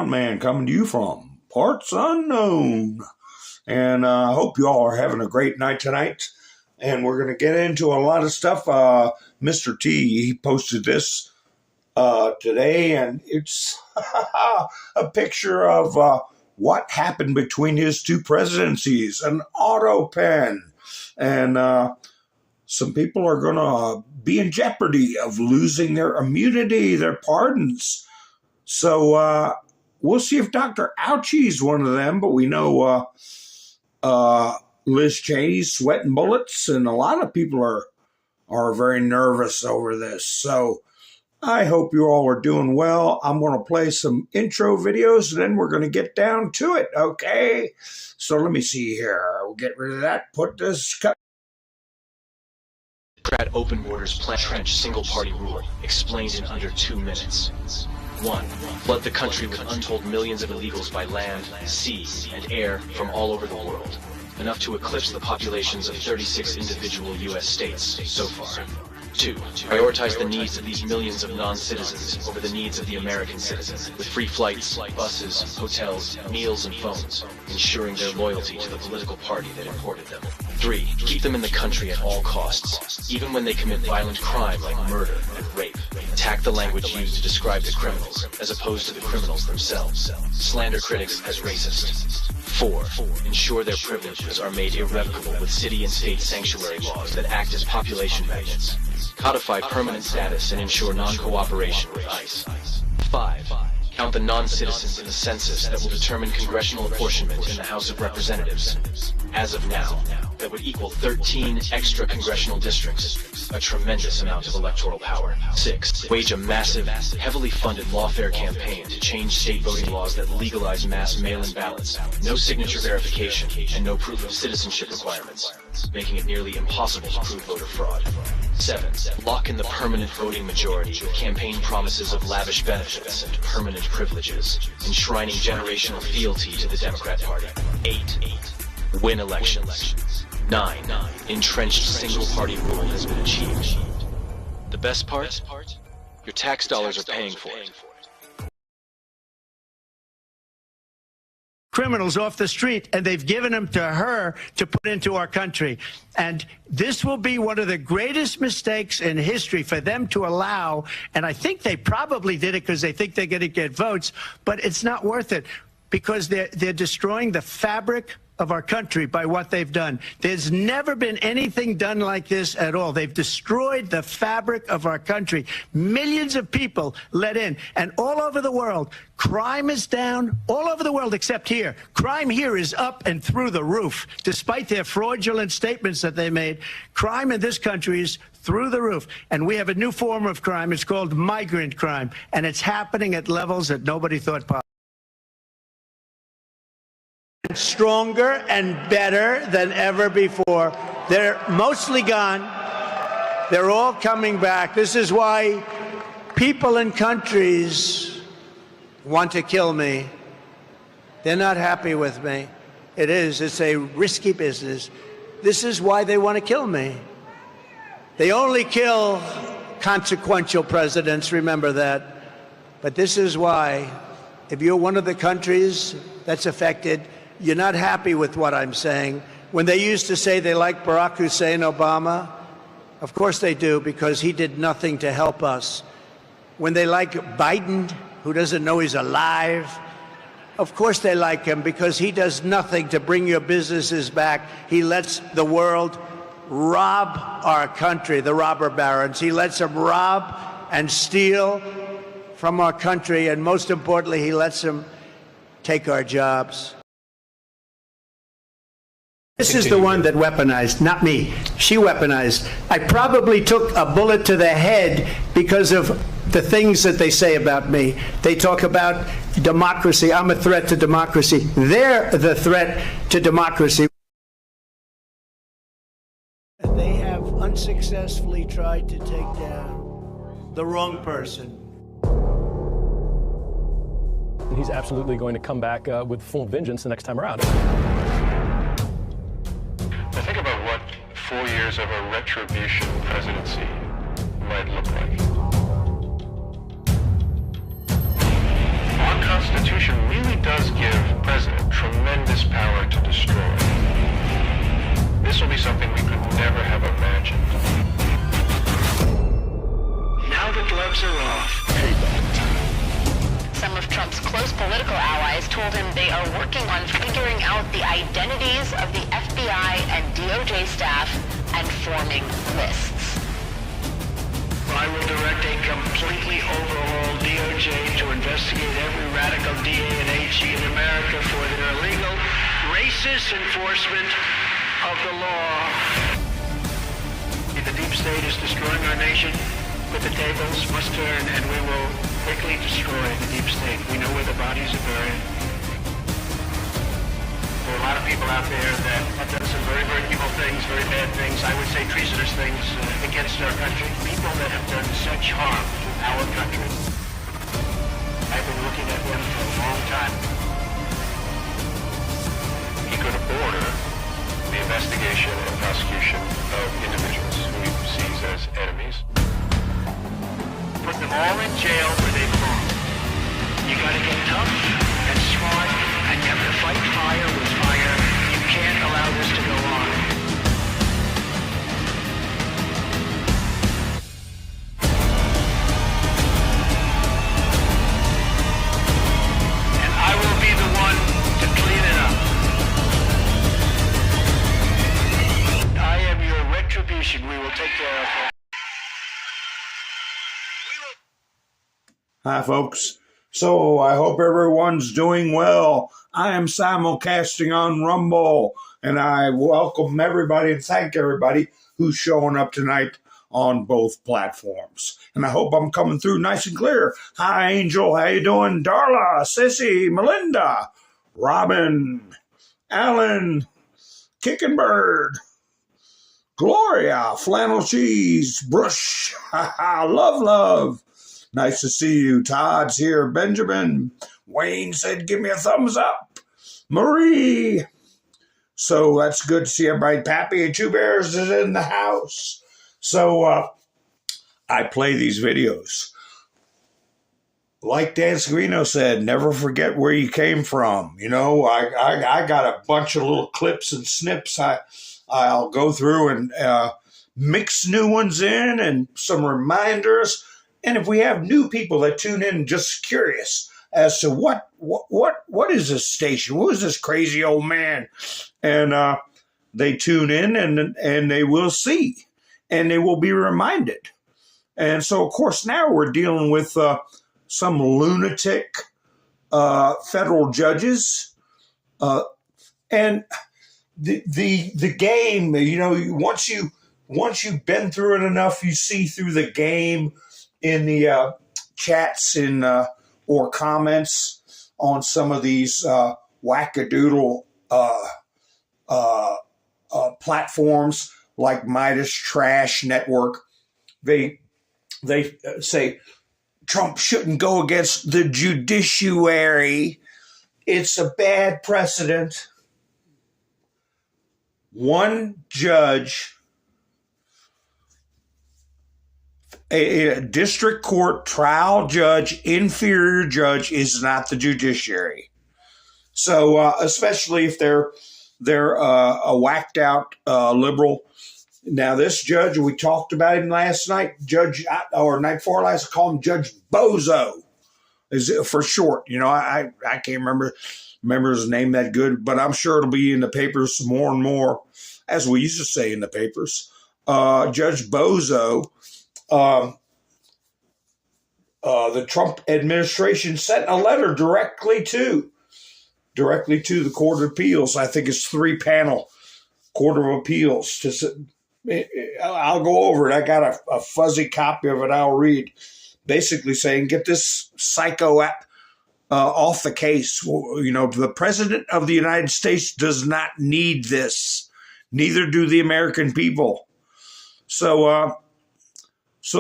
Man coming to you from parts unknown. And I hope you all are having a great night tonight. And we're going to get into a lot of stuff. Mr. T, he posted this today, and it's a picture of what happened between his two presidencies, an Autopen. And some people are going to be in jeopardy of losing their immunity, their pardons. So we'll see if Dr. Ouchie's one of them, but we know Liz Cheney's sweating bullets, and a lot of people are very nervous over this. So I hope you all are doing well. I'm going to play some intro videos, and then we're going to get down to it, okay? So let me see here. We'll get rid of that. Put this cut. Democrat open borders plan trench single-party rule, explained in under 2 minutes. 1. Flood the country with untold millions of illegals by land, sea, and air from all over the world, enough to eclipse the populations of 36 individual U.S. states so far. 2. Prioritize the needs of these millions of non-citizens over the needs of the American citizen, with free flights, buses, hotels, meals, and phones, ensuring their loyalty to the political party that imported them. 3. Keep them in the country at all costs, even when they commit violent crime like murder and rape. Attack the language used to describe the criminals, as opposed to the criminals themselves. Slander critics as racist. 4. Ensure their privileges are made irrevocable with city and state sanctuary laws that act as population magnets. Codify permanent status and ensure non-cooperation with ICE. 5. Count the non-citizens in the census that will determine congressional apportionment in the House of Representatives. As of now, that would equal 13 extra congressional districts, a tremendous amount of electoral power. 6. Wage a massive, heavily funded lawfare campaign to change state voting laws that legalize mass mail-in ballots, no signature verification, and no proof of citizenship requirements, making it nearly impossible to prove voter fraud. 7. Lock in the permanent voting majority with campaign promises of lavish benefits and permanent privileges, enshrining generational fealty to the Democrat Party. 8. Win elections. 9. Entrenched single-party rule has been achieved. The best part? Your tax dollars are paying for it. Criminals off the street, and they've given them to her to put into our country. And this will be one of the greatest mistakes in history for them to allow, and I think they probably did it because they think they're going to get votes, but it's not worth it because they're destroying the fabric of our country by what they've done. There's never been anything done like this at all. They've destroyed the fabric of our country. Millions of people let in, and all over the world, crime is down all over the world except here. Crime here is up and through the roof. Despite their fraudulent statements that they made, crime in this country is through the roof. And we have a new form of crime. It's called migrant crime, and it's happening at levels that nobody thought possible. Stronger and better than ever before. They're mostly gone. They're all coming back. This is why people in countries want to kill me. They're not happy with me. It's a risky business. This is why they want to kill me. They only kill consequential presidents, remember that. But this is why, if you're one of the countries that's affected, you're not happy with what I'm saying. When they used to say they like Barack Hussein Obama, of course they do, because he did nothing to help us. When they like Biden, who doesn't know he's alive, of course they like him, because he does nothing to bring your businesses back. He lets the world rob our country, the robber barons. He lets them rob and steal from our country, and most importantly, he lets them take our jobs. This is the one that weaponized, not me. She weaponized. I probably took a bullet to the head because of the things that they say about me. They talk about democracy. I'm a threat to democracy. They're the threat to democracy. They have unsuccessfully tried to take down the wrong person. He's absolutely going to come back with full vengeance the next time around. Now think about what 4 years of a retribution presidency might look like. Our Constitution Trump's close political allies told him they are working on figuring out the identities of the FBI and DOJ staff and forming lists. I will direct a completely overhauled DOJ to investigate every radical DA and AG in America for their illegal, racist enforcement of the law. The deep state is destroying our nation, but the tables must turn, and we will quickly destroy the deep state. We know where the bodies are buried. There are a lot of people out there that have done some very, very evil things, very bad things, I would say treasonous things against our country. People that have done such harm to our country. I've been looking at them for a long time. He could order the investigation and prosecution of individuals who he sees as enemies. Put them all in jail where they belong. You gotta get tough and smart, and you have to fight fire with fire. You can't allow this to go on. And I will be the one to clean it up. I am your retribution. We will take care of it. Hi, folks. So I hope everyone's doing well. I am simulcasting on Rumble, and I welcome everybody and thank everybody who's showing up tonight on both platforms. And I hope I'm coming through nice and clear. Hi, Angel. How you doing? Darla, Sissy, Melinda, Robin, Alan, Kicking Bird, Gloria, Flannel Cheese, Brush, love. Nice to see you. Todd's here. Benjamin. Wayne said, give me a thumbs up. Marie. So that's good to see everybody. Pappy and Two Bears is in the house. So I play these videos. Like Dan Scavino said, never forget where you came from. You know, I got a bunch of little clips and snips I'll go through and mix new ones in and some reminders. And if we have new people that tune in just curious as to what is this station? Who is this crazy old man? And they tune in and they will see and they will be reminded. And so, of course, now we're dealing with some lunatic federal judges. And the game, you know, once you've been through it enough, you see through the game in the chats or comments on some of these wackadoodle platforms like Midas Trash Network. They say Trump shouldn't go against the judiciary. It's a bad precedent. One judge, a district court trial judge, inferior judge, is not the judiciary. So especially if they're a whacked out liberal. Now this judge, we talked about him last night, night before last, I call him Judge Bozo, is for short. You know, I can't remember his name that good, but I'm sure it'll be in the papers more and more, as we used to say in the papers. Judge Bozo. The Trump administration sent a letter directly to the Court of Appeals. I think it's 3-panel Court of Appeals. I'll go over it. I got a fuzzy copy of it. I'll read. Basically saying, get this psycho off the case. You know, the President of the United States does not need this. Neither do the American people. So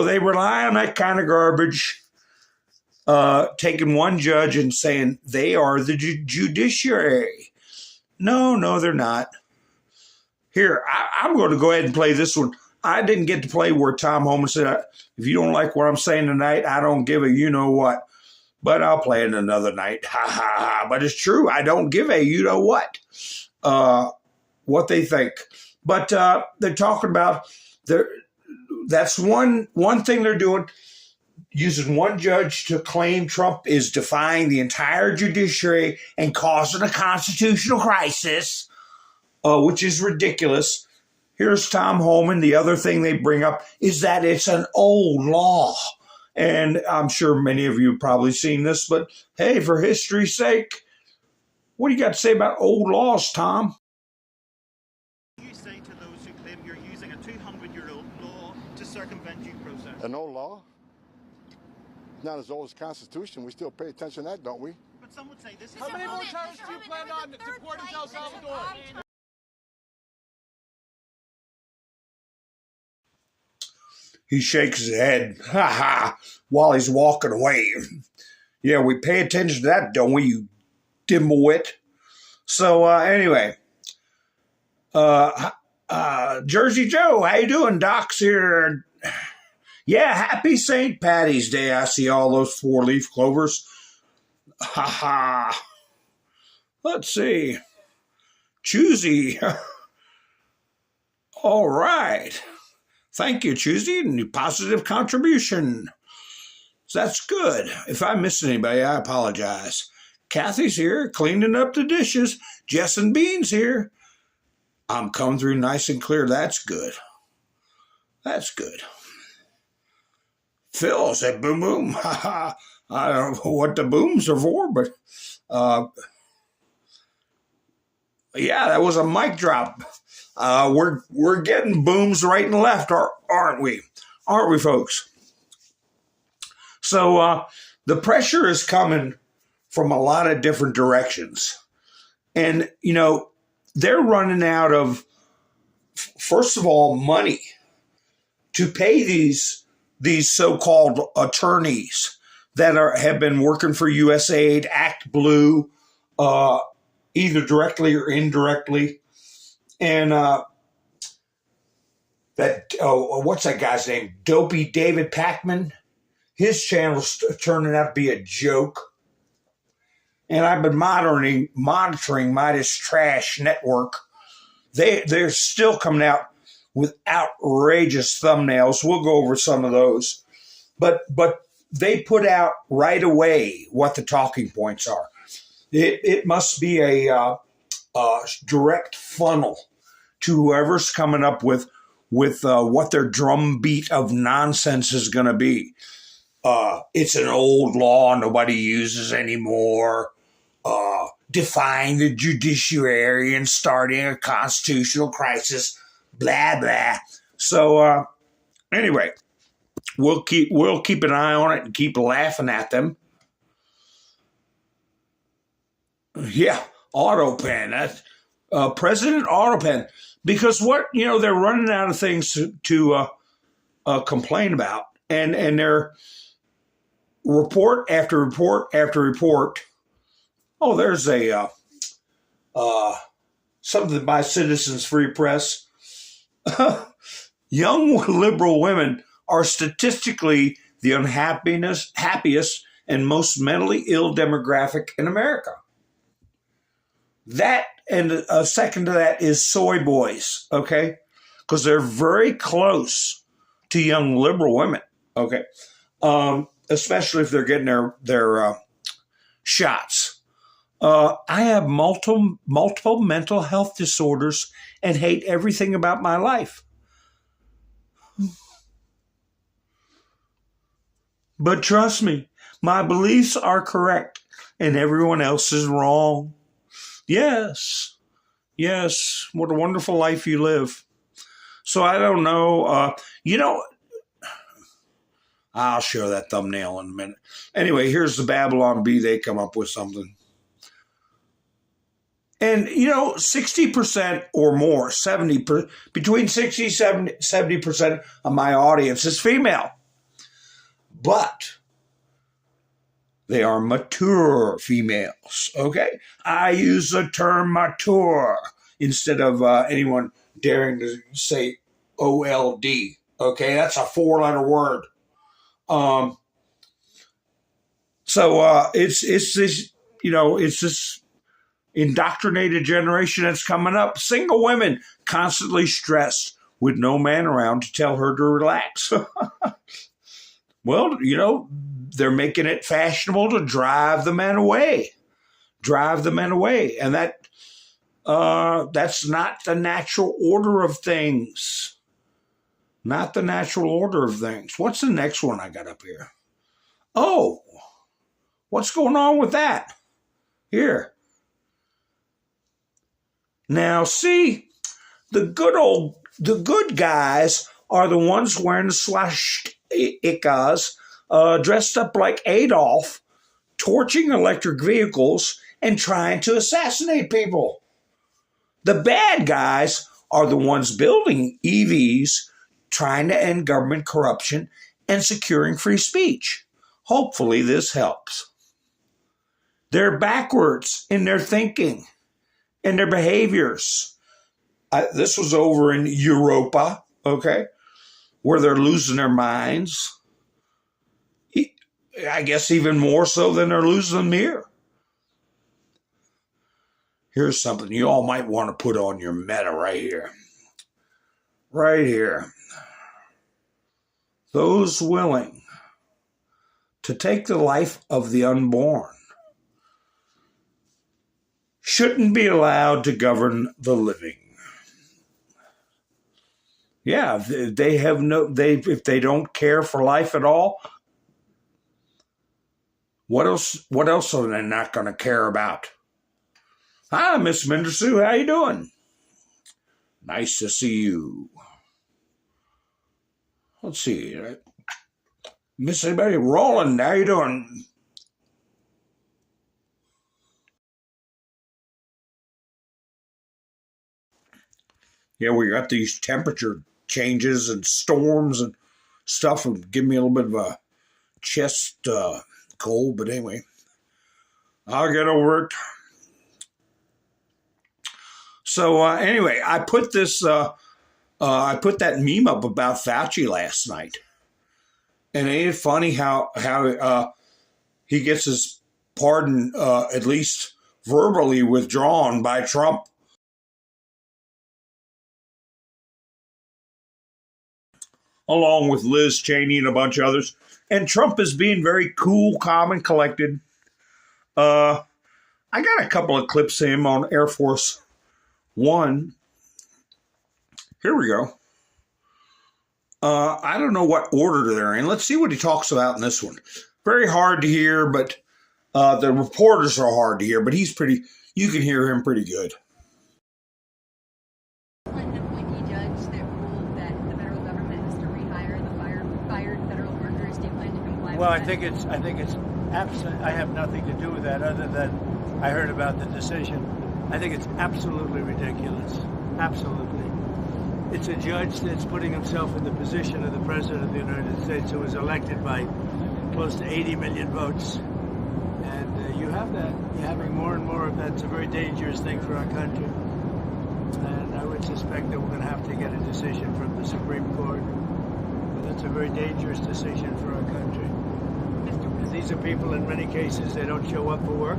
they rely on that kind of garbage, taking one judge and saying they are the judiciary. No, they're not. Here, I'm going to go ahead and play this one. I didn't get to play where Tom Homan said, if you don't like what I'm saying tonight, I don't give a you-know-what. But I'll play it another night. Ha, ha, ha. But it's true. I don't give a you-know-what, what they think. But they're talking about... That's one thing they're doing. using one judge to claim Trump is defying the entire judiciary and causing a constitutional crisis, which is ridiculous. Here's Tom Homan. The other thing they bring up is that it's an old law. And I'm sure many of you have probably seen this, but hey, for history's sake, what do you got to say about old laws, Tom? You say to those who claim you're using a 200-year-old law to circumvent due process? An old law? Not as old as the Constitution. We still pay attention to that, don't we? But some would say this is... How many more terrorists do you plan on deporting to El Salvador? He shakes his head, while he's walking away. Yeah, we pay attention to that, don't we, you dimwit? So, anyway, Jersey Joe, how you doing? Doc's here. Yeah, happy St. Patty's Day. I see all those four-leaf clovers. Let's see. Choosy. All right. Thank you, Choosy, and positive contribution. So that's good. If I missed anybody, I apologize. Kathy's here, cleaning up the dishes. Jess and Bean's here. I'm coming through nice and clear. That's good. That's good. Phil said boom, boom. I don't know what the booms are for, but yeah, that was a mic drop. We're getting booms right and left, aren't we? Aren't we, folks? So the pressure is coming from a lot of different directions. And, you know, they're running out of, first of all, money to pay these so-called attorneys that have been working for USAID, Act Blue, either directly or indirectly. And what's that guy's name? Dopey David Packman. His channel's turning out to be a joke. And I've been monitoring Midas Trash Network. They're still coming out with outrageous thumbnails. We'll go over some of those. But they put out right away what the talking points are. It must be a direct funnel to whoever's coming up with what their drumbeat of nonsense is going to be. It's an old law nobody uses anymore. Defying the judiciary and starting a constitutional crisis. Blah blah. So anyway, we'll keep an eye on it and keep laughing at them. Yeah, Autopen. That's President Autopen. Because they're running out of things to complain about, and they're report after report after report. Oh, there's something by Citizens Free Press. Young liberal women are statistically the happiest and most mentally ill demographic in America. That, and a second to that, is soy boys, okay? Because they're very close to young liberal women, okay? Especially if they're getting their shots. I have multiple mental health disorders and hate everything about my life. But trust me, my beliefs are correct and everyone else is wrong. Yes, what a wonderful life you live. So I don't know, I'll show that thumbnail in a minute. Anyway, here's the Babylon Bee. They come up with something. And, 60% or more, between 60 and 70% of my audience is female. But they are mature females, okay? I use the term mature instead of anyone daring to say OLD, okay? That's a 4-letter word. So it's this, it's this indoctrinated generation that's coming up. Single women constantly stressed with no man around to tell her to relax. Well, they're making it fashionable to drive the men away. Drive the men away. And that's not the natural order of things. Not the natural order of things. What's the next one I got up here? Oh, what's going on with that? Here. Now, see, the good guys are the ones wearing the swastikas, dressed up like Adolf, torching electric vehicles and trying to assassinate people. The bad guys are the ones building EVs, trying to end government corruption and securing free speech. Hopefully this helps. They're backwards in their thinking and their behaviors. This was over in Europa, okay, where they're losing their minds. I guess even more so than they're losing them here. Here's something you all might want to put on your meta right here. Right here. Those willing to take the life of the unborn shouldn't be allowed to govern the living. Yeah, they have if they don't care for life at all, what else are they not going to care about? Hi, Miss Mendersu, how you doing? Nice to see you. Let's see. Miss anybody? Roland, how you doing? Yeah, we got these temperature changes and storms and stuff, and give me a little bit of a chest cold, but anyway, I'll get over it. So anyway, I put that meme up about Fauci last night, and ain't it funny how he gets his pardon at least verbally withdrawn by Trump. Along with Liz Cheney and a bunch of others. And Trump is being very cool, calm, and collected. I got a couple of clips of him on Air Force One. Here we go. I don't know what order they're in. Let's see what he talks about in this one. Very hard to hear, but the reporters are hard to hear, but you can hear him pretty good. Well, I think it's absolutely. I have nothing to do with that other than I heard about the decision. I think it's absolutely ridiculous. Absolutely. It's a judge that's putting himself in the position of the President of the United States, who was elected by close to 80 million votes. And you have that. You're having more and more of that. It's a very dangerous thing for our country. And I would suspect that we're going to have to get a decision from the Supreme Court. But that's a very dangerous decision for our country. These are people, in many cases, they don't show up for work.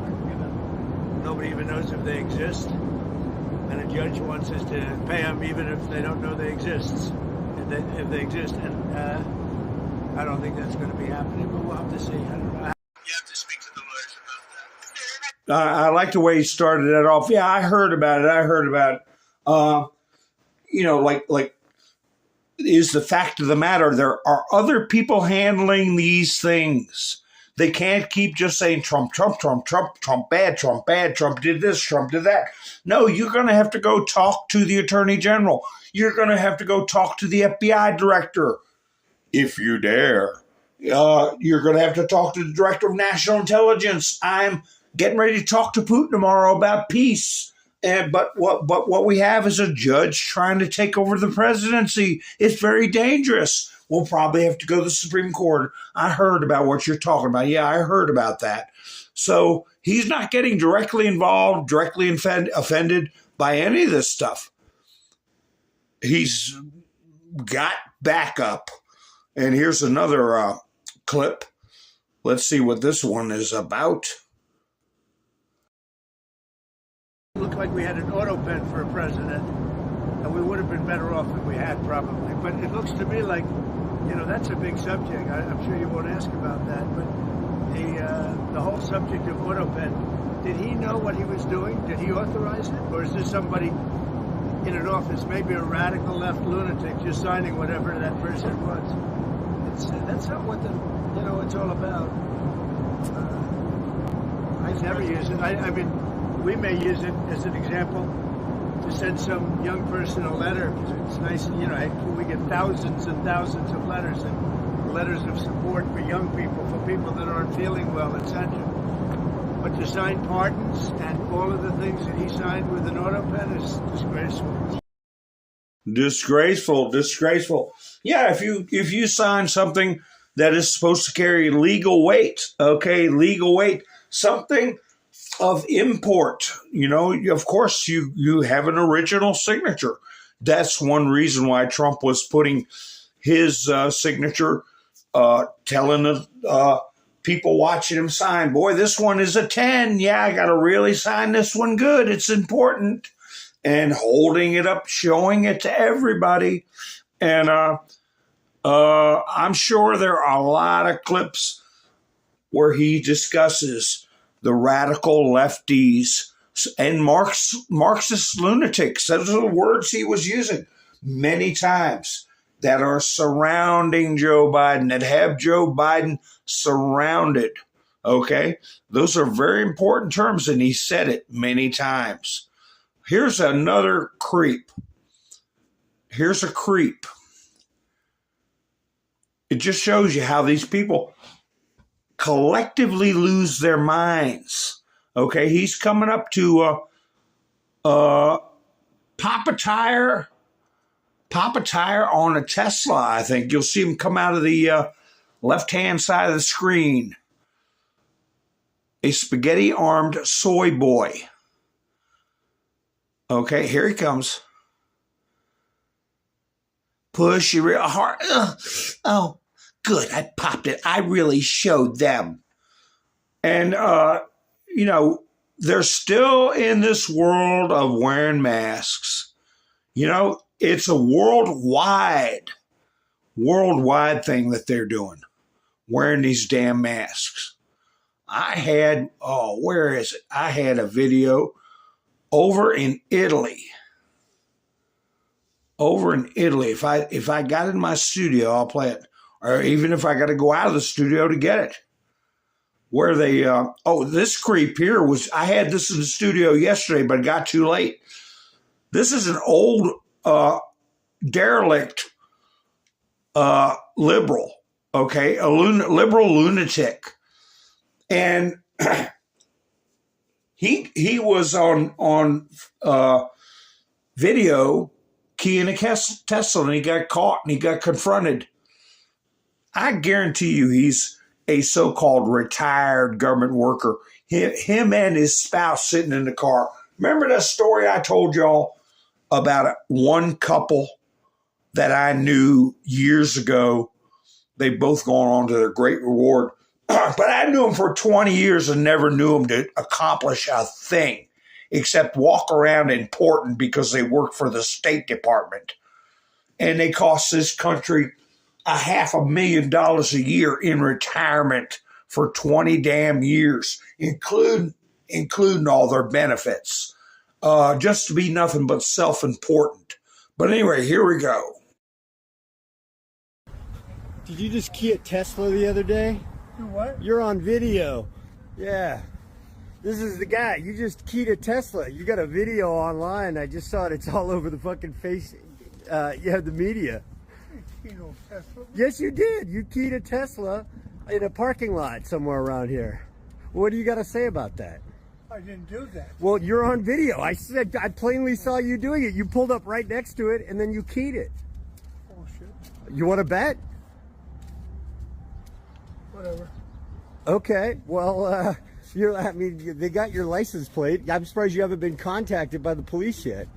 Nobody even knows if they exist. And a judge wants us to pay them even if they don't know they exist. If they exist. And I don't think that's going to be happening, but we'll have to see. I don't know. You have to speak to the lawyers about that. I like the way he started that off. Yeah, I heard about it. Like is the fact of the matter, there are other people handling these things. They can't keep just saying Trump, Trump, Trump, Trump, Trump bad, Trump bad, Trump did this, Trump did that. No, you're going to have to go talk to the Attorney General. You're going to have to go talk to the FBI director, if you dare. You're going to have to talk to the Director of National Intelligence. I'm getting ready to talk to Putin tomorrow about peace. But what we have is a judge trying to take over the presidency. It's very dangerous. We'll probably have to go to the Supreme Court. I heard about what you're talking about. Yeah, I heard about that. So he's not getting directly involved, directly offended by any of this stuff. He's got backup. And here's another clip. Let's see what this one is about. It looked like we had an Autopen for a president, and we would have been better off if we had, probably. But it looks to me like you know, that's a big subject. I'm sure you won't ask about that, but the whole subject of Autopen, did he know what he was doing? Did he authorize it? Or is this somebody in an office, maybe a radical left lunatic, just signing whatever that person was? That's not what it's all about. I never use it. I mean, we may use it as an example to send some young person a letter, because it's nice, you know, we get thousands and thousands of letters, and letters of support for young people, for people that aren't feeling well, etc. But to sign pardons and all of the things that he signed with an Autopen is disgraceful. Disgraceful. Yeah, if you sign something that is supposed to carry legal weight, something of import, you know, of course you have an original signature. That's one reason why Trump was putting his signature, telling the people watching him sign, boy, this one is a 10. Yeah, I got to really sign this one good. It's important. And holding it up, showing it to everybody. And I'm sure there are a lot of clips where he discusses the radical lefties and Marxist lunatics. Those are the words he was using many times, that are surrounding Joe Biden, that have Joe Biden surrounded. Okay? Those are very important terms, and he said it many times. Here's another creep. Here's a creep. It just shows you how these people collectively lose their minds. Okay, he's coming up to pop a tire on a Tesla, I think. You'll see him come out of the left-hand side of the screen. A spaghetti-armed soy boy. Okay, here he comes. Push you real hard. Ugh. Oh, good, I popped it. I really showed them. And, you know, they're still in this world of wearing masks. You know, it's a worldwide thing that they're doing, wearing these damn masks. I had a video over in Italy. If I got in my studio, I'll play it. Or even if I got to go out of the studio to get it. Where they, this creep here I had this in the studio yesterday, but it got too late. This is an old, derelict, liberal, okay? A liberal lunatic. And he was on video keying a Tesla, and he got caught and he got confronted. I guarantee you he's a so-called retired government worker. Him and his spouse sitting in the car. Remember that story I told y'all about one couple that I knew years ago? They both gone on to their great reward. But I knew them for 20 years and never knew them to accomplish a thing except walk around important because they work for the State Department. And they cost this country $500,000 a year in retirement for 20 damn years, including all their benefits, just to be nothing but self-important. But anyway, here we go. Did you just key a Tesla the other day? What? You're on video. Yeah. This is the guy. You just keyed a Tesla. You got a video online. I just saw it. It's all over the fucking face. The media. Tesla? Yes, you did. You keyed a Tesla in a parking lot somewhere around here. What do you got to say about that? I didn't do that. Well, you're on video. I plainly saw you doing it. You pulled up right next to it and then you keyed it. Oh, shit. You want to bet? Whatever. Okay. Well, they got your license plate. I'm surprised you haven't been contacted by the police yet.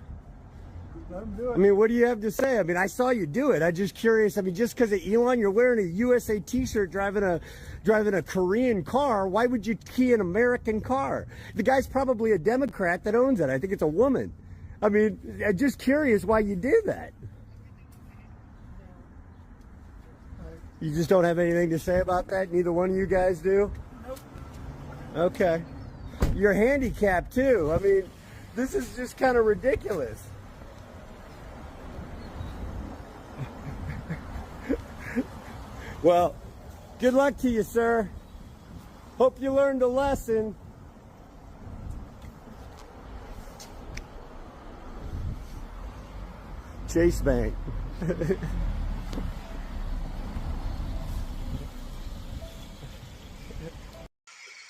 Let him do it. I mean, what do you have to say? I mean, I saw you do it. I'm just curious. I mean, just because of Elon, you're wearing a USA t-shirt, driving a Korean car. Why would you key an American car? The guy's probably a Democrat that owns it. I think it's a woman. I mean, I'm just curious why you did that. You just don't have anything to say about that? Neither one of you guys do? Nope. Okay. You're handicapped too. I mean, this is just kind of ridiculous. Well, good luck to you, sir. Hope you learned a lesson. Chase Bank.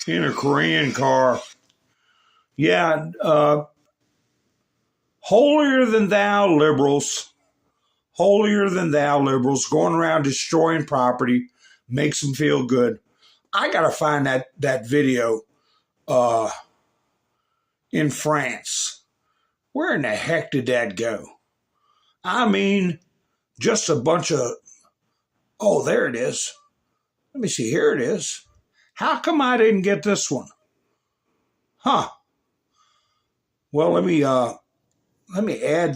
In a Korean car. Yeah, holier than thou liberals. Holier than thou liberals going around destroying property makes them feel good. I got to find that video in France. Where in the heck did that go? I mean, just a bunch of, oh, there it is. Let me see, here it is. How come I didn't get this one? Huh. Well, let me add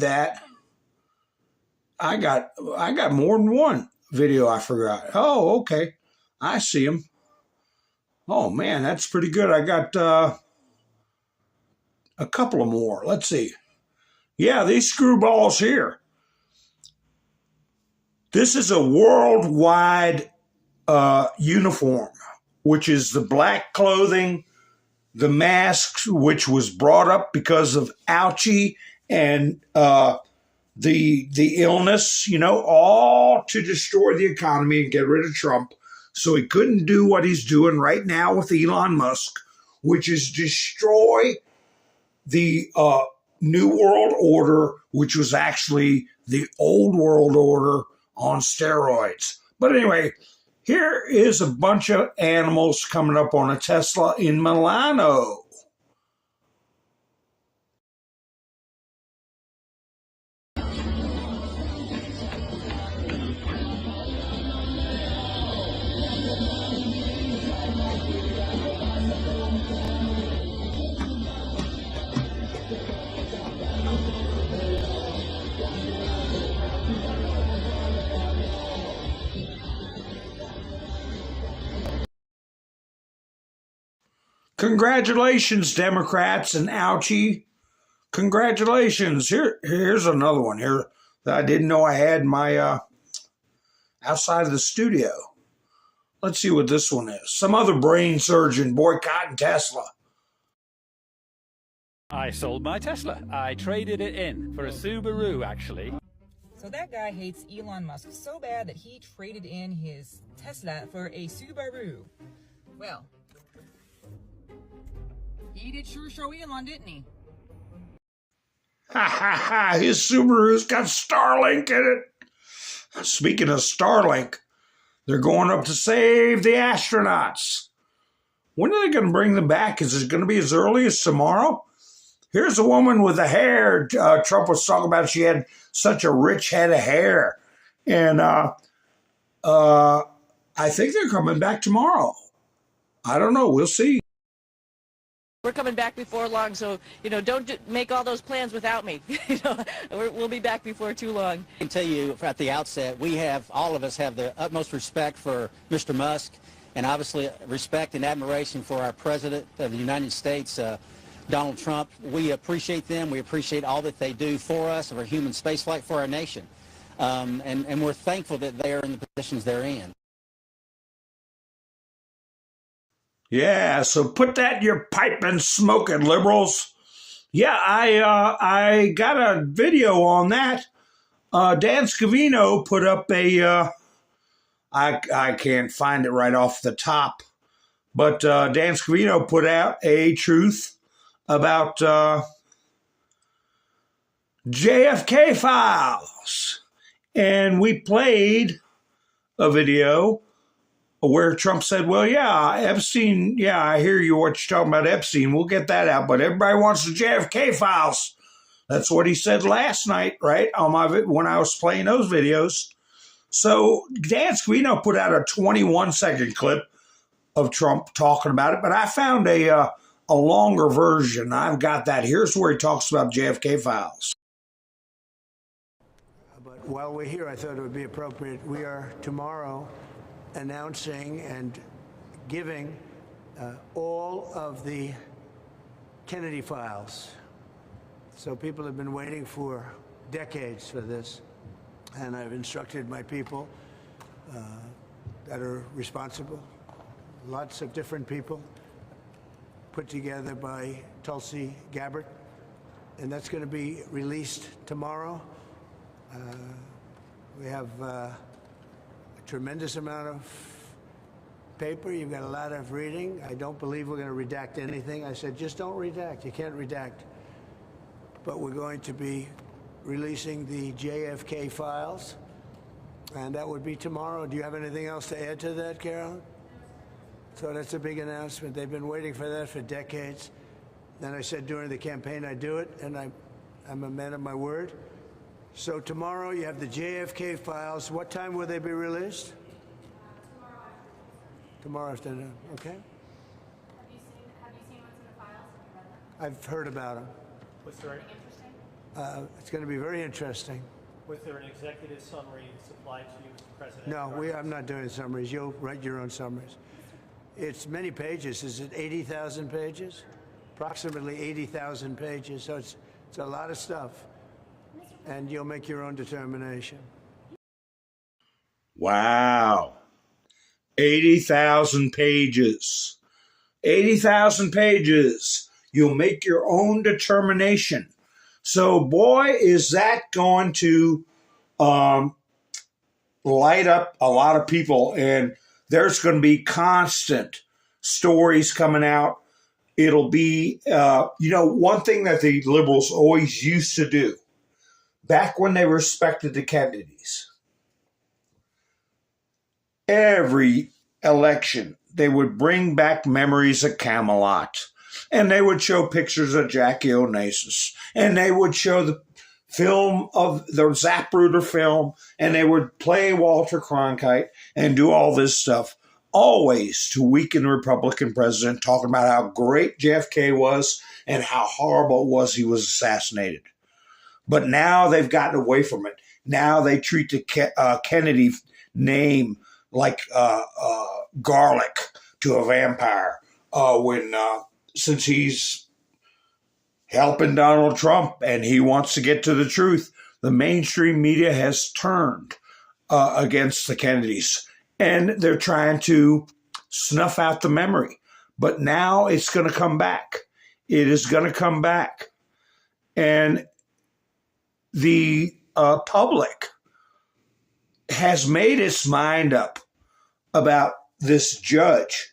that. I got more than one video I forgot. Oh, okay. I see them. Oh, man, that's pretty good. I got a couple of more. Let's see. Yeah, these screwballs here. This is a worldwide uniform, which is the black clothing, the masks, which was brought up because of Fauci and the illness, you know, all to destroy the economy and get rid of Trump. So he couldn't do what he's doing right now with Elon Musk, which is destroy the New World Order, which was actually the old world order on steroids. But anyway, here is a bunch of animals coming up on a Tesla in Milano. Congratulations, Democrats and Fauci. Congratulations. Here's another one here that I didn't know I had in my outside of the studio. Let's see what this one is. Some other brain surgeon boycotting Tesla. I sold my Tesla. I traded it in for a Subaru, actually. So that guy hates Elon Musk so bad that he traded in his Tesla for a Subaru. Well, he did sure show Elon, didn't he? Ha ha ha, his Subaru's got Starlink in it. Speaking of Starlink, they're going up to save the astronauts. When are they going to bring them back? Is it going to be as early as tomorrow? Here's a woman with the hair. Trump was talking about she had such a rich head of hair. And I think they're coming back tomorrow. I don't know. We'll see. We're coming back before long, so, don't make all those plans without me. We'll be back before too long. I can tell you at the outset, all of us have the utmost respect for Mr. Musk, and obviously respect and admiration for our President of the United States, Donald Trump. We appreciate them. We appreciate all that they do for us, for human spaceflight, for our nation. And we're thankful that they are in the positions they're in. Yeah, so put that in your pipe and smoke it, liberals. Yeah, I got a video on that. Dan Scavino put up a, I can't find it right off the top, but Dan Scavino put out a truth about JFK files. And we played a video where Trump said, well, yeah, Epstein, yeah, I hear you what you're talking about Epstein. We'll get that out. But everybody wants the JFK files. That's what he said last night, right, on when I was playing those videos. So Dan Scavino put out a 21-second clip of Trump talking about it. But I found a longer version. I've got that. Here's where he talks about JFK files. But while we're here, I thought it would be appropriate. We are tomorrow announcing and giving all of the Kennedy files. So people have been waiting for decades for this, and I've instructed my people that are responsible, lots of different people, put together by Tulsi Gabbard, and that's going to be released tomorrow. We have a tremendous amount of paper. You've got a lot of reading. I don't believe we're going to redact anything. I said, just don't redact. You can't redact. But we're going to be releasing the JFK files, and that would be tomorrow. Do you have anything else to add to that, Carolyn? So that's a big announcement. They've been waiting for that for decades. Then I said during the campaign I'd do it, and I'm a man of my word. So tomorrow you have the JFK files. What time will they be released? Tomorrow afternoon. Okay. Have you seen what's in the files? Have you read them? I've heard about them. Was there anything interesting? It's going to be very interesting. Was there an executive summary supplied to you, Mr. President? No, I'm not doing summaries. You'll write your own summaries. It's many pages. Is it 80,000 pages? Approximately 80,000 pages. So it's a lot of stuff. And you'll make your own determination. Wow. 80,000 pages. 80,000 pages. You'll make your own determination. So, boy, is that going to light up a lot of people. And there's going to be constant stories coming out. It'll be, one thing that the liberals always used to do, back when they respected the Kennedys, every election, they would bring back memories of Camelot, and they would show pictures of Jackie Onassis, and they would show the film of the Zapruder film, and they would play Walter Cronkite and do all this stuff, always to weaken the Republican president, talking about how great JFK was and how horrible it was he was assassinated. But now they've gotten away from it. Now they treat the Kennedy name like garlic to a vampire since he's helping Donald Trump and he wants to get to the truth. The mainstream media has turned against the Kennedys, and they're trying to snuff out the memory. But now it's going to come back. It is going to come back. And the public has made its mind up about this judge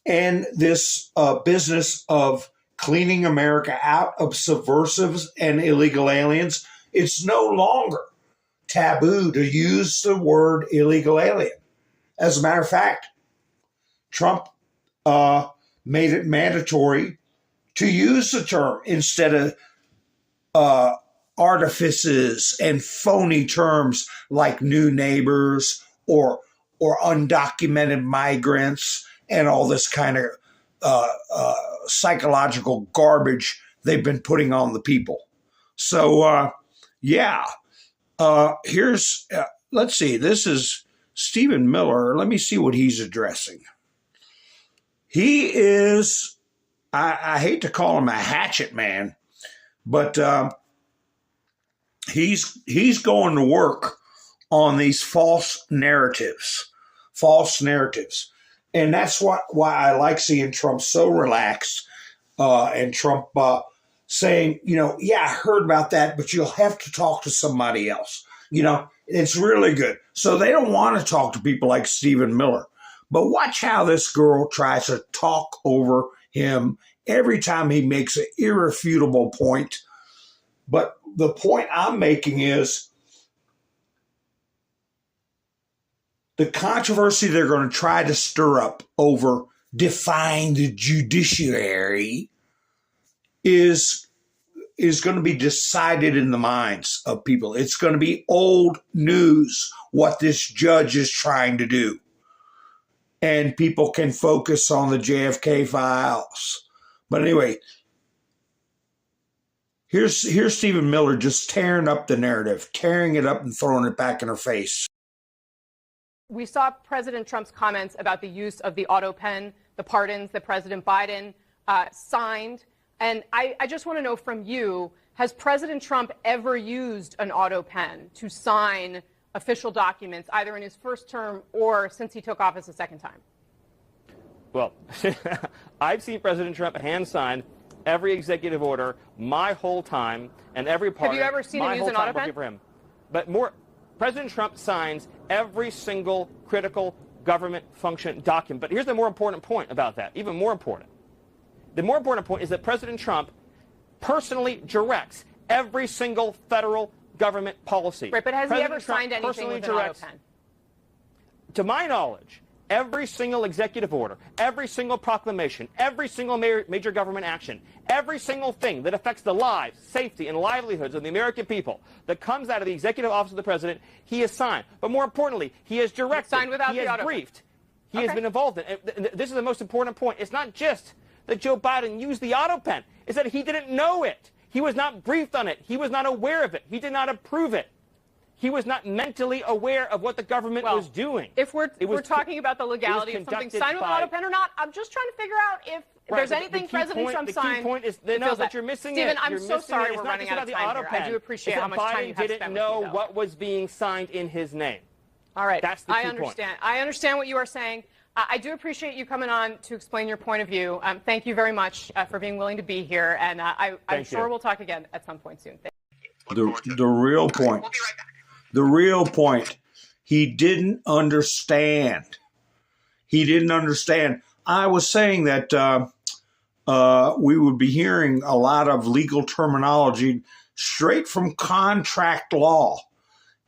and this business of cleaning America out of subversives and illegal aliens. It's no longer taboo to use the word illegal alien. As a matter of fact, Trump made it mandatory to use the term instead of artifices and phony terms like new neighbors or undocumented migrants and all this kind of psychological garbage they've been putting on the people. So, here's, let's see, this is Stephen Miller. Let me see what he's addressing. He is, I hate to call him a hatchet man, but he's going to work on these false narratives. And that's why I like seeing Trump so relaxed and Trump saying, I heard about that, but you'll have to talk to somebody else. It's really good. So they don't want to talk to people like Stephen Miller. But watch how this girl tries to talk over him every time he makes an irrefutable point. But the point I'm making is the controversy they're going to try to stir up over define the judiciary is going to be decided in the minds of people. It's going to be old news what this judge is trying to do. And people can focus on the JFK files. But anyway, here's Stephen Miller just tearing up the narrative, tearing it up and throwing it back in her face. we saw President Trump's comments about the use of the Autopen, the pardons that President Biden signed. And I just want to know from you, has President Trump ever used an Autopen to sign official documents, either in his first term or since he took office a second time? Well, I've seen President Trump hand sign every executive order my whole time, and every part. Have you ever seen him use an Autopen? For him. But more, President Trump signs every single critical government function document. But here's the more important point about that, even more important. The more important point is that President Trump personally directs every single federal government policy. Right, but has he ever Trump signed anything with an Autopen? To my knowledge, every single executive order, every single proclamation, every single major government action, every single thing that affects the lives, safety, and livelihoods of the American people that comes out of the executive office of the president, he has signed. But more importantly, he has directed, signed without he the has Autopen. briefed, he has been involved in. And this is the most important point. It's not just that Joe Biden used the Autopen. It's that he didn't know it. He was not briefed on it. He was not aware of it. He did not approve it. He was not mentally aware of what the government was doing. If we're talking about the legality of something signed with an Autopen or not, I'm just trying to figure out if there's anything President Trump signed. The key point is that you're missing it. Stephen, I'm so sorry we're running out of time here. I do appreciate how much time you have spent with me, Biden didn't know what was being signed in his name. All right. That's the key point. point. I understand what you are saying. I do appreciate you coming on to explain your point of view. Thank you very much for being willing to be here, and I'm sure we'll talk again at some point soon. The real point. We'll be right back. The real point, he didn't understand. He didn't understand. I was saying that we would be hearing a lot of legal terminology straight from contract law.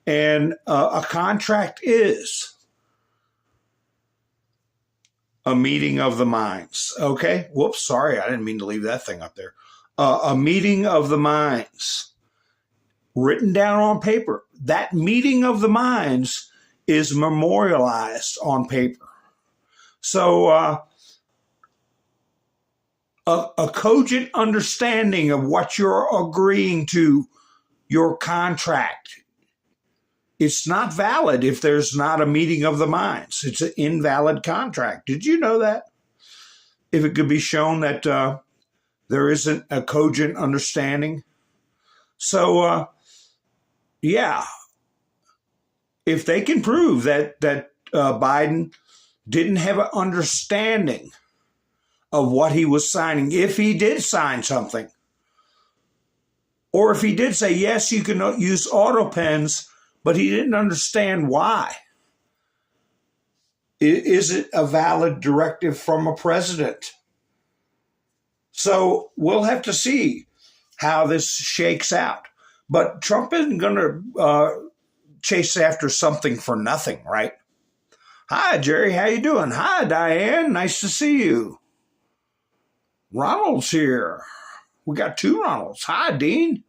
And a contract is a meeting of the minds. Okay? Whoops, sorry, I didn't mean to leave that thing up there. A meeting of the minds written down on paper. That meeting of the minds is memorialized on paper. So a cogent understanding of what you're agreeing to, your contract, it's not valid if there's not a meeting of the minds. It's an invalid contract. Did you know that? If it could be shown that there isn't a cogent understanding. So, yeah, if they can prove that Biden didn't have an understanding of what he was signing, if he did sign something, or if he did say, yes, you can use Autopens, but he didn't understand why. Is it a valid directive from a president? So we'll have to see how this shakes out. But Trump isn't going to chase after something for nothing, right? Hi, Jerry. How you doing? Hi, Diane. Nice to see you. Ronald's here. We got two Ronalds. Hi, Dean.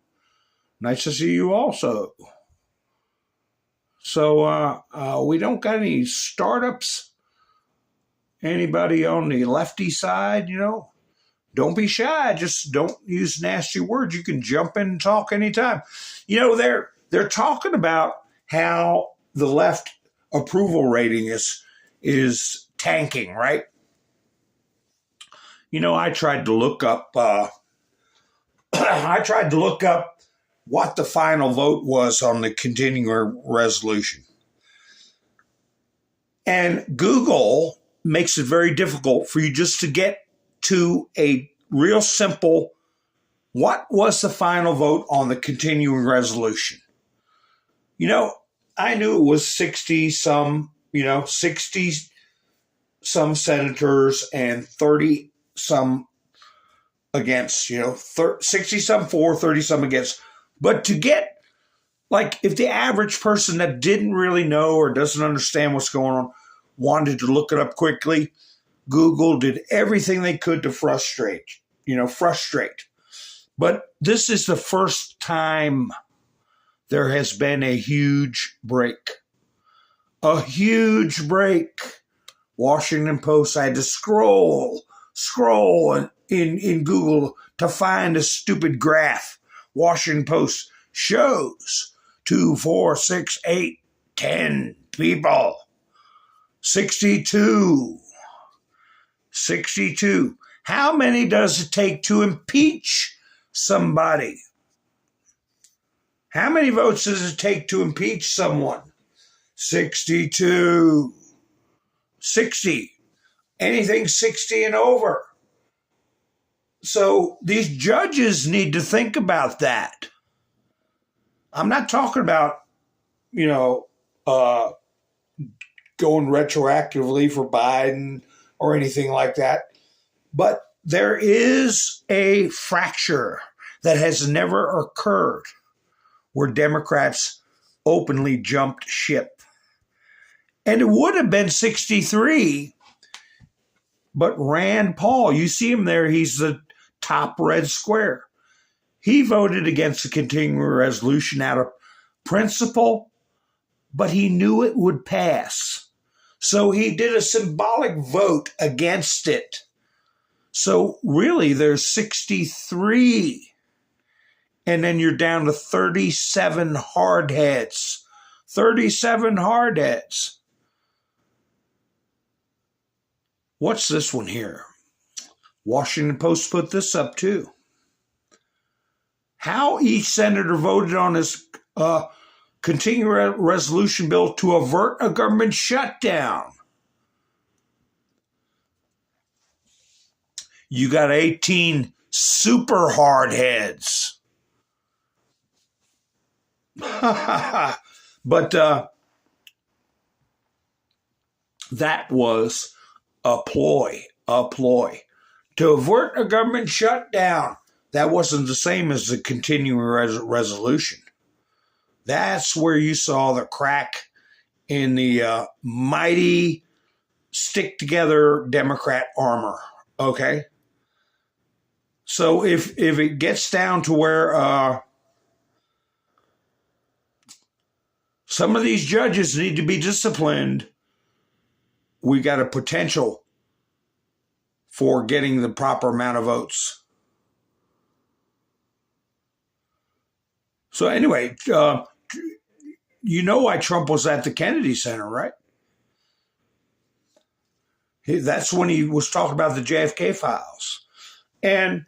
Nice to see you also. So we don't got any startups. Anybody on the lefty side, don't be shy. Just don't use nasty words. You can jump in and talk anytime. They're talking about how the left approval rating is tanking, right? I tried to look up what the final vote was on the continuing resolution. And Google makes it very difficult for you just to get to a real simple, what was the final vote on the continuing resolution? I knew it was 60 some senators and 30 some against, 60 some for, 30 some against. But to get, if the average person that didn't really know or doesn't understand what's going on wanted to look it up quickly, Google did everything they could to frustrate. But this is the first time there has been a huge break. A huge break. Washington Post, I had to scroll in Google to find a stupid graph. Washington Post shows 2, 4, 6, 8, 10 people 62. 62. How many does it take to impeach somebody? How many votes does it take to impeach someone? 62. 60. Anything 60 and over. So these judges need to think about that. I'm not talking about, going retroactively for Biden or anything like that. But there is a fracture that has never occurred where Democrats openly jumped ship. And it would have been 63, but Rand Paul, you see him there, he's the top red square. He voted against the continuing resolution out of principle, but he knew it would pass. So he did a symbolic vote against it. So really there's 63. And then you're down to 37 hardheads. 37 hardheads. What's this one here? Washington Post put this up too. How each senator voted on his continuing resolution bill to avert a government shutdown. You got 18 super hardheads. But that was a ploy. To avert a government shutdown. That wasn't the same as the continuing resolution. That's where you saw the crack in the mighty stick-together Democrat armor, okay? So if it gets down to where some of these judges need to be disciplined, we got a potential for getting the proper amount of votes. So anyway, you know why Trump was at the Kennedy Center, right? That's when he was talking about the JFK files. And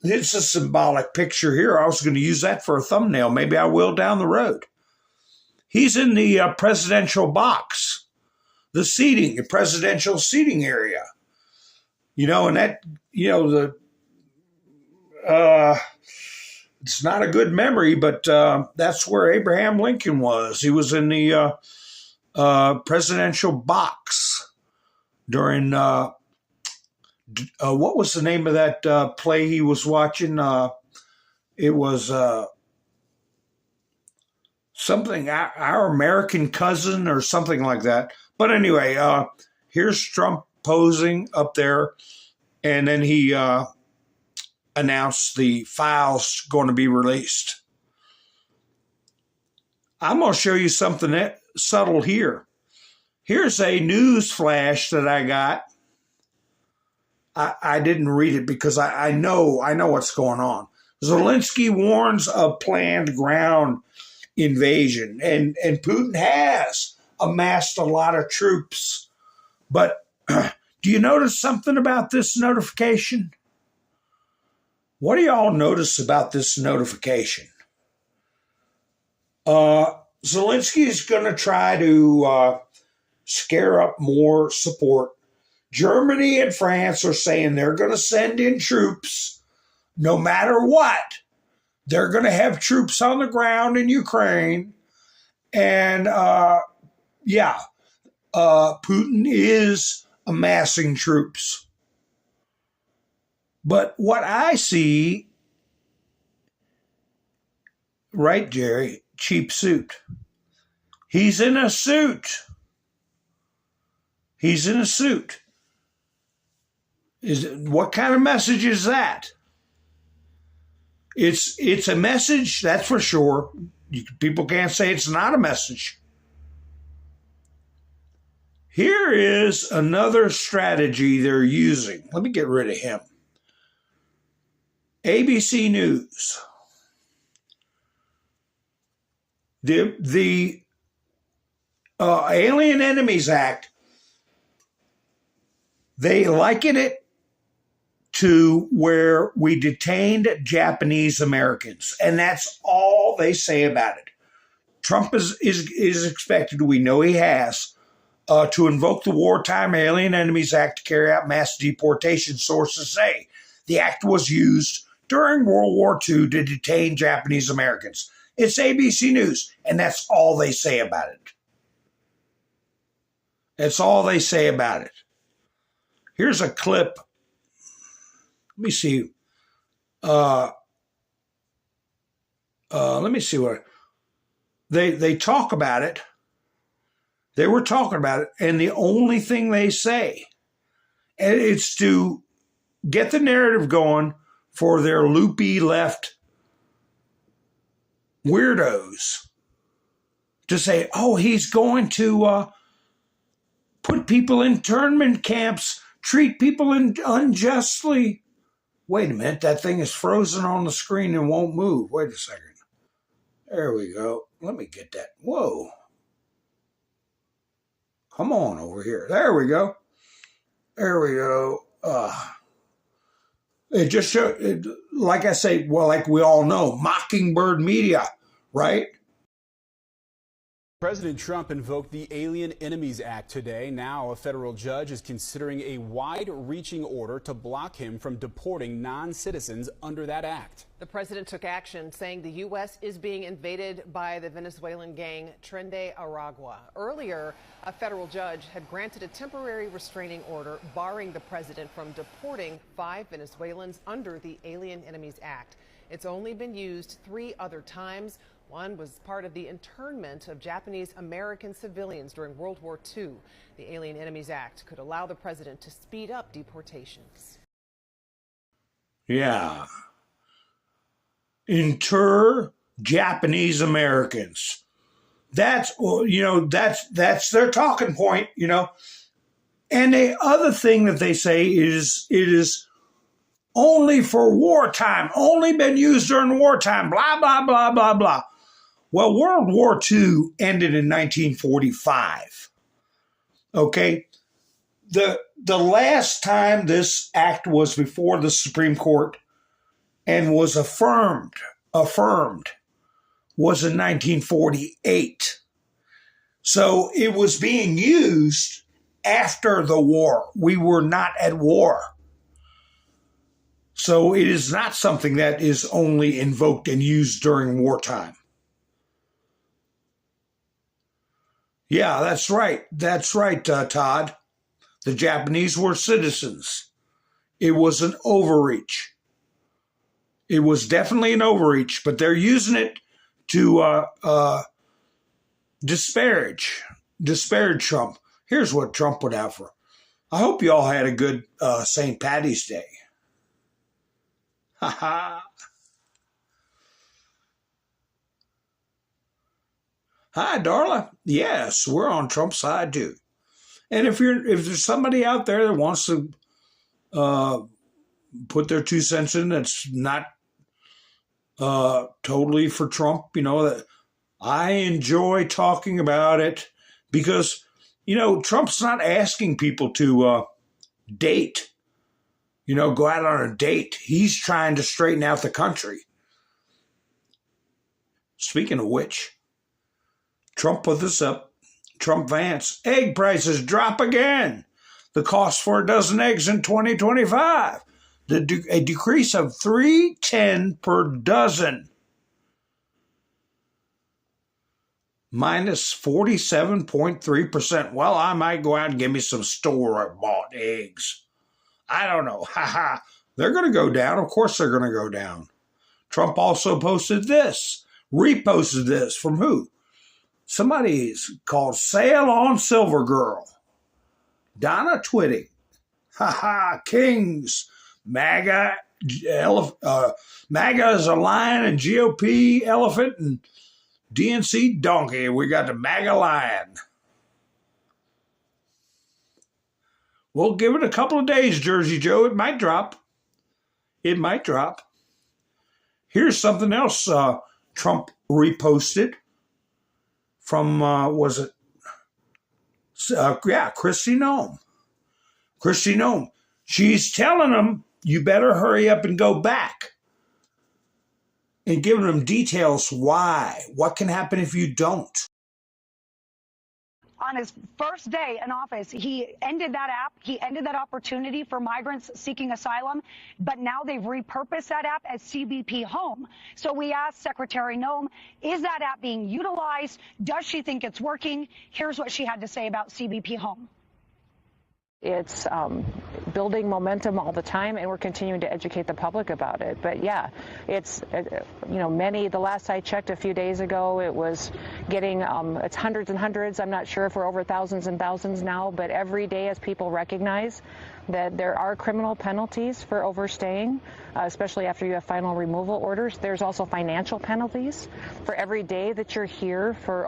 it's a symbolic picture here. I was going to use that for a thumbnail. Maybe I will down the road. He's in the presidential box, the presidential seating area. And that, it's not a good memory, but that's where Abraham Lincoln was. He was in the presidential box during, what was the name of that play he was watching? It was something, Our American Cousin or something like that. But anyway, here's Trump posing up there, and then he announced the files going to be released. I'm going to show you something subtle here. Here's a news flash that I got. I didn't read it because I know what's going on. Zelensky warns of planned ground invasion, and Putin has amassed a lot of troops. But do you notice something about this notification? What do y'all notice about this notification? Zelensky is going to try to scare up more support. Germany and France are saying they're going to send in troops no matter what. They're going to have troops on the ground in Ukraine. And Putin is amassing troops. But what I see, right, Jerry, cheap suit. He's in a suit. He's in a suit. What kind of message is that? It's a message, that's for sure. People can't say it's not a message. Here is another strategy they're using. Let me get rid of him. ABC News. The Alien Enemies Act They liken it to where we detained Japanese Americans, and that's all they say about it. Trump is expected, we know he has, to invoke the Wartime Alien Enemies Act to carry out mass deportation. Sources say the act was used during World War II to detain Japanese Americans. It's ABC News, and that's all they say about it. That's all they say about it. Here's a clip. Let me see. Let me see what they talk about it. They were talking about it, and the only thing they say, and it's to get the narrative going for their loopy left weirdos to say, oh, he's going to put people in internment camps, treat people unjustly. Wait a minute, that thing is frozen on the screen and won't move. Wait a second. There we go. Let me get that. Whoa. Come on over here. There we go. There we go. It just showed, like I say, well, like we all know, mockingbird media, right? President Trump invoked the Alien Enemies Act today. Now a federal judge is considering a wide-reaching order to block him from deporting non-citizens under that act. The president took action, saying the U.S. is being invaded by the Venezuelan gang Tren de Aragua. Earlier, a federal judge had granted a temporary restraining order barring the president from deporting 5 Venezuelans under the Alien Enemies Act. It's only been used 3 other times. One was part of the internment of Japanese American civilians during World War II. The Alien Enemies Act could allow the president to speed up deportations. Yeah. Inter Japanese Americans. That's, that's their talking point, And the other thing that they say is it is only for wartime, only been used during wartime, blah, blah, blah, blah, blah. Well, World War II ended in 1945. Okay? The last time this act was before the Supreme Court and was affirmed was in 1948. So it was being used after the war. We were not at war. So it is not something that is only invoked and used during wartime. Yeah, that's right. That's right, Todd. The Japanese were citizens. It was an overreach. It was definitely an overreach, but they're using it to disparage Trump. Here's what Trump would have for. I hope you all had a good St. Patty's Day. Ha ha. Hi, Darla. Yes, we're on Trump's side too. And if there's somebody out there that wants to put their 2 cents in, that's not totally for Trump, that I enjoy talking about it because Trump's not asking people to date. Go out on a date. He's trying to straighten out the country. Speaking of which, Trump put this up. Trump Vance. Egg prices drop again. The cost for a dozen eggs in 2025. A decrease of $3.10 per dozen. Minus 47.3%. Well, I might go out and give me some store-bought eggs. I don't know. Ha ha. They're going to go down. Of course they're going to go down. Trump also posted this. Reposted this. From who? Somebody's called Sail on Silver Girl. Donna Twitty. Ha ha. Kings. MAGA. MAGA is a lion and GOP elephant and DNC donkey. We got the MAGA lion. We'll give it a couple of days, Jersey Joe. It might drop. It might drop. Here's something else Trump reposted from, Kristi Noem. Kristi Noem. She's telling them, you better hurry up and go back. And giving them details why. What can happen if you don't? On his first day in office, he ended that app. He ended that opportunity for migrants seeking asylum. But now they've repurposed that app as CBP Home. So we asked Secretary Noem, is that app being utilized? Does she think it's working? Here's what she had to say about CBP Home. It's building momentum all the time, and we're continuing to educate the public about it. But yeah, it's, the last I checked a few days ago, it was getting, it's hundreds and hundreds. I'm not sure if we're over thousands and thousands now, but every day as people recognize that there are criminal penalties for overstaying, especially after you have final removal orders. There's also financial penalties. For every day that you're here for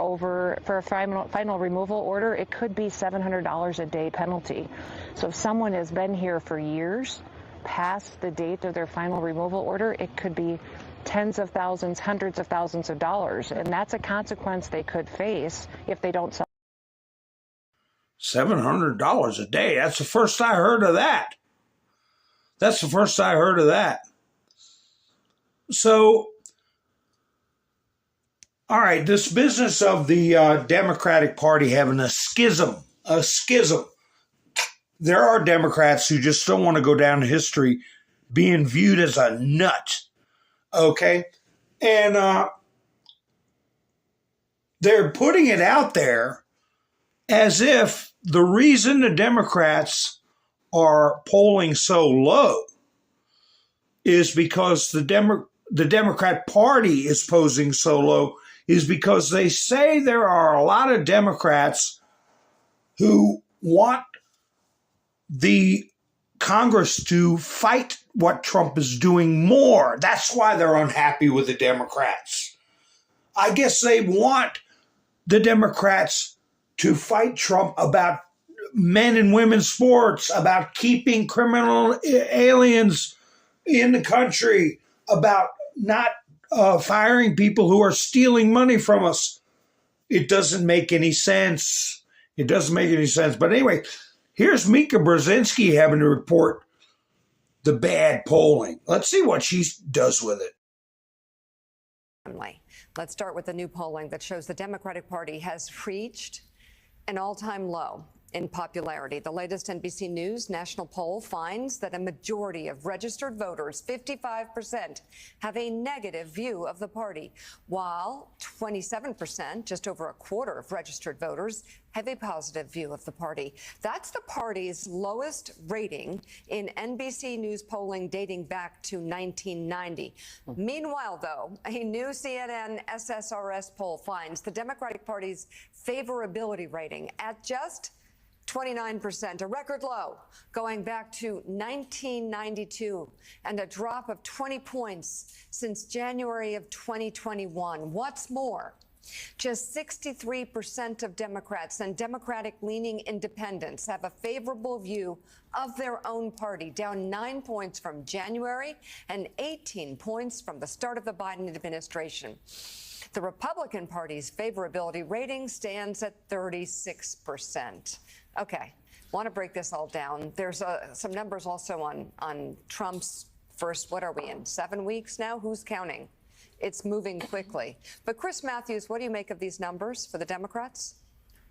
a final removal order, it could be $700 a day penalty. So if someone has been here for years, past the date of their final removal order, it could be tens of thousands, hundreds of thousands of dollars. And that's a consequence they could face if they don't sell. $700 a day. That's the first I heard of that. That's the first I heard of that. So, all right, this business of the Democratic Party having a schism. There are Democrats who just don't want to go down in history being viewed as a nut. Okay? And they're putting it out there as if the reason the Democrats are polling so low is because the Democrat Party is posing so low is because they say there are a lot of Democrats who want the Congress to fight what Trump is doing more. That's why they're unhappy with the Democrats. I guess they want the Democrats to fight Trump about men and women's sports, about keeping criminal aliens in the country, about not firing people who are stealing money from us. It doesn't make any sense. It doesn't make any sense. But anyway, here's Mika Brzezinski having to report the bad polling. Let's see what she does with it. Let's start with the new polling that shows the Democratic Party has reached an all-time low in popularity. The latest NBC News national poll finds that a majority of registered voters, 55%, have a negative view of the party, while 27%, just over a quarter of registered voters, have a positive view of the party. That's the party's lowest rating in NBC News polling dating back to 1990. Meanwhile, though, a new CNN SSRS poll finds the Democratic Party's favorability rating at just 29%, a record low going back to 1992, and a drop of 20 points since January of 2021. What's more, just 63% of Democrats and Democratic-leaning independents have a favorable view of their own party, down 9 points from January and 18 points from the start of the Biden administration. The Republican Party's favorability rating stands at 36%. Okay, want to break this all down. There's some numbers also on Trump's first, what are we in, 7 weeks now? Who's counting? It's moving quickly. But Chris Matthews, what do you make of these numbers for the Democrats?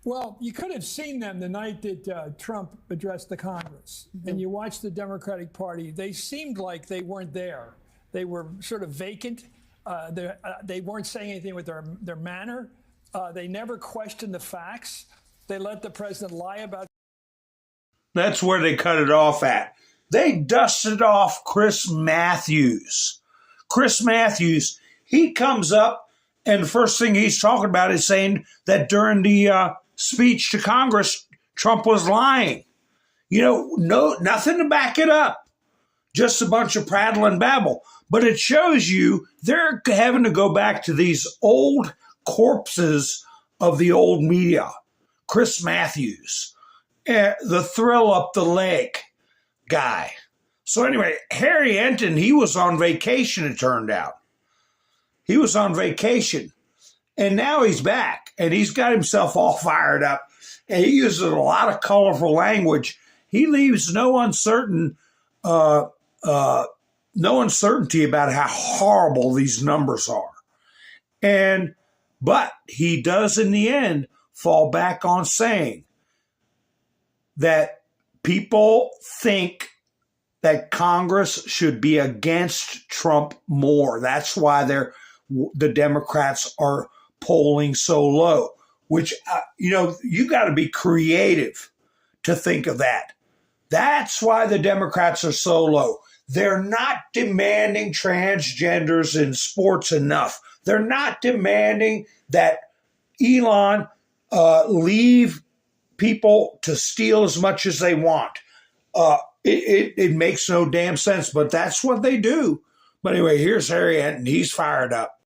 Well, you could have seen them the night that Trump addressed the Congress. And you watched the Democratic Party. They seemed like they weren't there. They were sort of vacant. They weren't saying anything with their manner. They never questioned the facts. They let the president lie about. That's where they cut it off at. They dusted off Chris Matthews. Chris Matthews, he comes up, and the first thing he's talking about is saying that during the speech to Congress, Trump was lying. Nothing to back it up. Just a bunch of prattle and babble. But it shows you they're having to go back to these old corpses of the old media. Chris Matthews, the thrill up the leg guy. So anyway, Harry Enton, he was on vacation, it turned out. He was on vacation. And now he's back. And he's got himself all fired up. And he uses a lot of colorful language. he leaves no uncertainty about how horrible these numbers are. But he does in the end fall back on saying that people think that Congress should be against Trump more. That's why the Democrats are polling so low, which, you got to be creative to think of that. That's why the Democrats are so low. They're not demanding transgenders in sports enough. They're not demanding that Elon leave people to steal as much as they want. It makes no damn sense, but that's what they do. But anyway, here's Harry Ent, and he's fired up.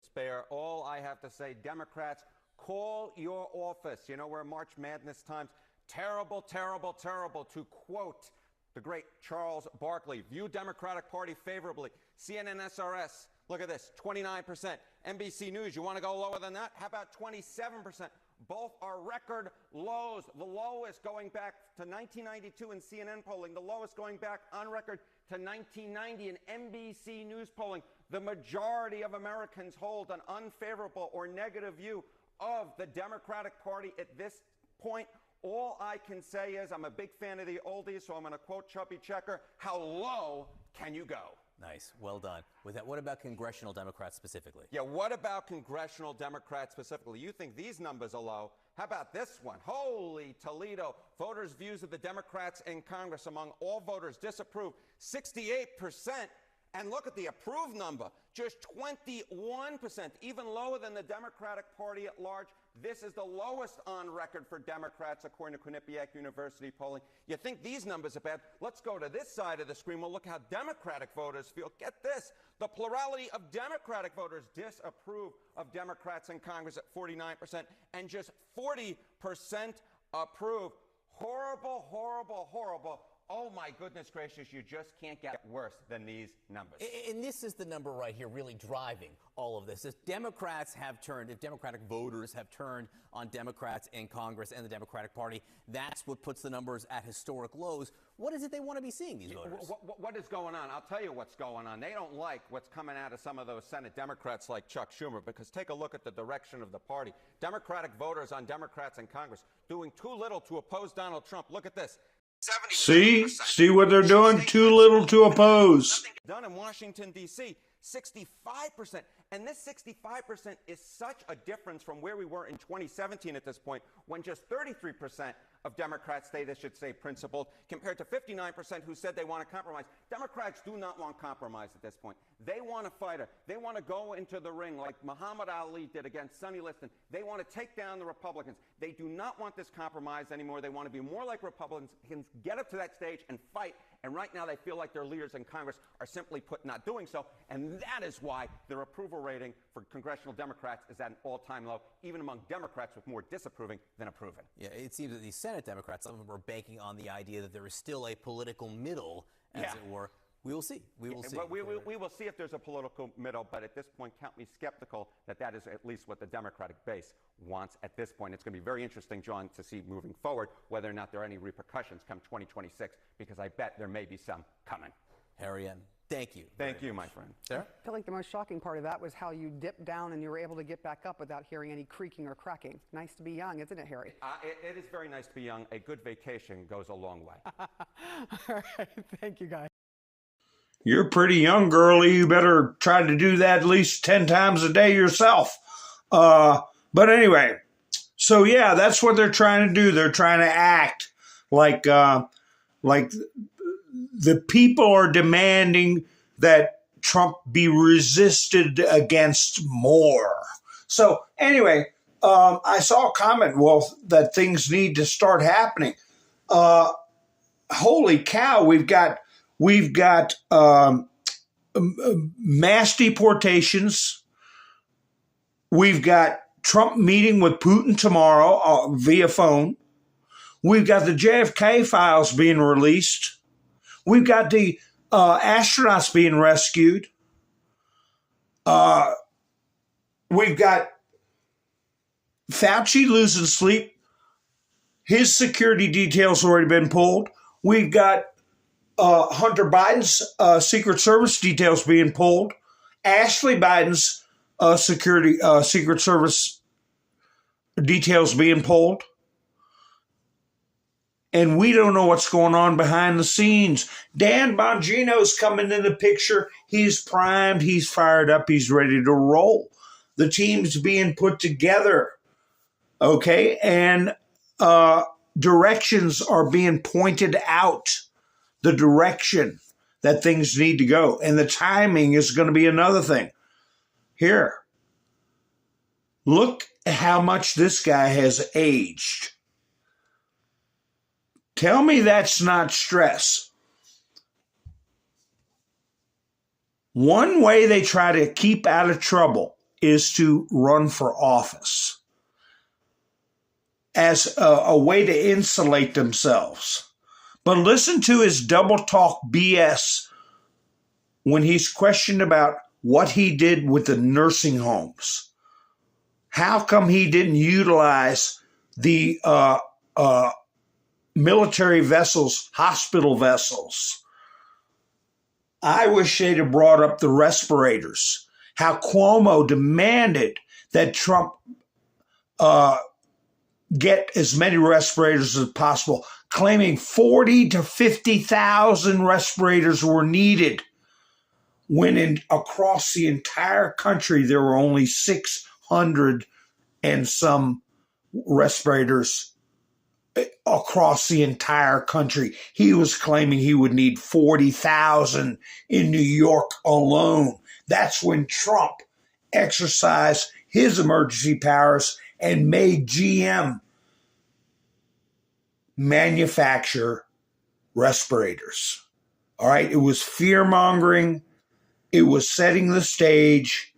Spare. All I have to say, Democrats, call your office. You know, we're March Madness times. Terrible, terrible, terrible, to quote the great Charles Barkley. View Democratic Party favorably. CNN SRS, look at this, 29%. NBC News, you want to go lower than that? How about 27%? Both are record lows. The lowest going back to 1992 in CNN polling, the lowest going back on record to 1990 in NBC News polling. The majority of Americans hold an unfavorable or negative view of the Democratic Party at this point. All I can say is I'm a big fan of the oldies, so I'm going to quote Chubby Checker, how low can you go? Nice. Well done. With that, what about congressional Democrats specifically? Yeah, what about congressional Democrats specifically? You think these numbers are low? How about this one? Holy Toledo. Voters' views of the Democrats in Congress among all voters disapprove, 68%. And look at the approved number, just 21%, even lower than the Democratic Party at large. This is the lowest on record for Democrats, according to Quinnipiac University polling. You think these numbers are bad? Let's go to this side of the screen. We'll look how Democratic voters feel. Get this. The plurality of Democratic voters disapprove of Democrats in Congress at 49%, and just 40% approve. Horrible, horrible, horrible. Oh, my goodness gracious, you just can't get worse than these numbers. And this is the number right here really driving all of this. If Democratic voters have turned on Democrats in Congress and the Democratic Party, that's what puts the numbers at historic lows. What is it they want to be seeing, these voters? What is going on? I'll tell you what's going on. They don't like what's coming out of some of those Senate Democrats like Chuck Schumer, because take a look at the direction of the party. Democratic voters on Democrats in Congress doing too little to oppose Donald Trump. Look at this. See what they're doing? Too little to oppose. Done in Washington, D.C., 65%. And this 65% is such a difference from where we were in 2017 at this point, when just 33% of Democrats say they should stay principled, compared to 59% who said they want to compromise. Democrats do not want compromise at this point. They want a fighter. They want to go into the ring like Muhammad Ali did against Sonny Liston. They want to take down the Republicans. They do not want this compromise anymore. They want to be more like Republicans, get up to that stage and fight. And right now they feel like their leaders in Congress are simply put not doing so. And that is why their approval rating for congressional Democrats is at an all-time low, even among Democrats with more disapproving than approving. Yeah, it seems that these Senate Democrats, some of them are banking on the idea that there is still a political middle, as it were. We will see. We will see. We will see if there's a political middle, but at this point, count me skeptical that that is at least what the Democratic base wants at this point. It's going to be very interesting, John, to see moving forward whether or not there are any repercussions come 2026, because I bet there may be some coming. Harry Ent, thank you. Thank you, my friend. Sarah? I feel like the most shocking part of that was how you dipped down and you were able to get back up without hearing any creaking or cracking. Nice to be young, isn't it, Harry? It is very nice to be young. A good vacation goes a long way. All right, thank you, guys. You're pretty young, girlie. You better try to do that at least 10 times a day yourself. But anyway, so yeah, that's what they're trying to do. They're trying to act like the people are demanding that Trump be resisted against more. So anyway, I saw a comment, that things need to start happening. Holy cow, we've got mass deportations. We've got Trump meeting with Putin tomorrow via phone. We've got the JFK files being released. We've got the astronauts being rescued. We've got Fauci losing sleep His security details already been pulled. We've got Hunter Biden's Secret Service details being pulled. Ashley Biden's Secret Service details being pulled. And we don't know what's going on behind the scenes. Dan Bongino's coming in the picture. He's primed. He's fired up. He's ready to roll. The team's being put together. Okay? And directions are being pointed out. The direction that things need to go. And the timing is going to be another thing. Here. Look at how much this guy has aged. Tell me that's not stress. One way they try to keep out of trouble is to run for office as a way to insulate themselves. But listen to his double talk BS when he's questioned about what he did with the nursing homes. How come he didn't utilize the military vessels, hospital vessels? I wish they'd have brought up the respirators. How Cuomo demanded that Trump get as many respirators as possible, claiming 40 to 50,000 respirators were needed when across the entire country there were only 600 and some respirators across the entire country. He was claiming he would need 40,000 in New York alone. That's when Trump exercised his emergency powers and made GM manufacture respirators. All right. It was fear-mongering. It was setting the stage.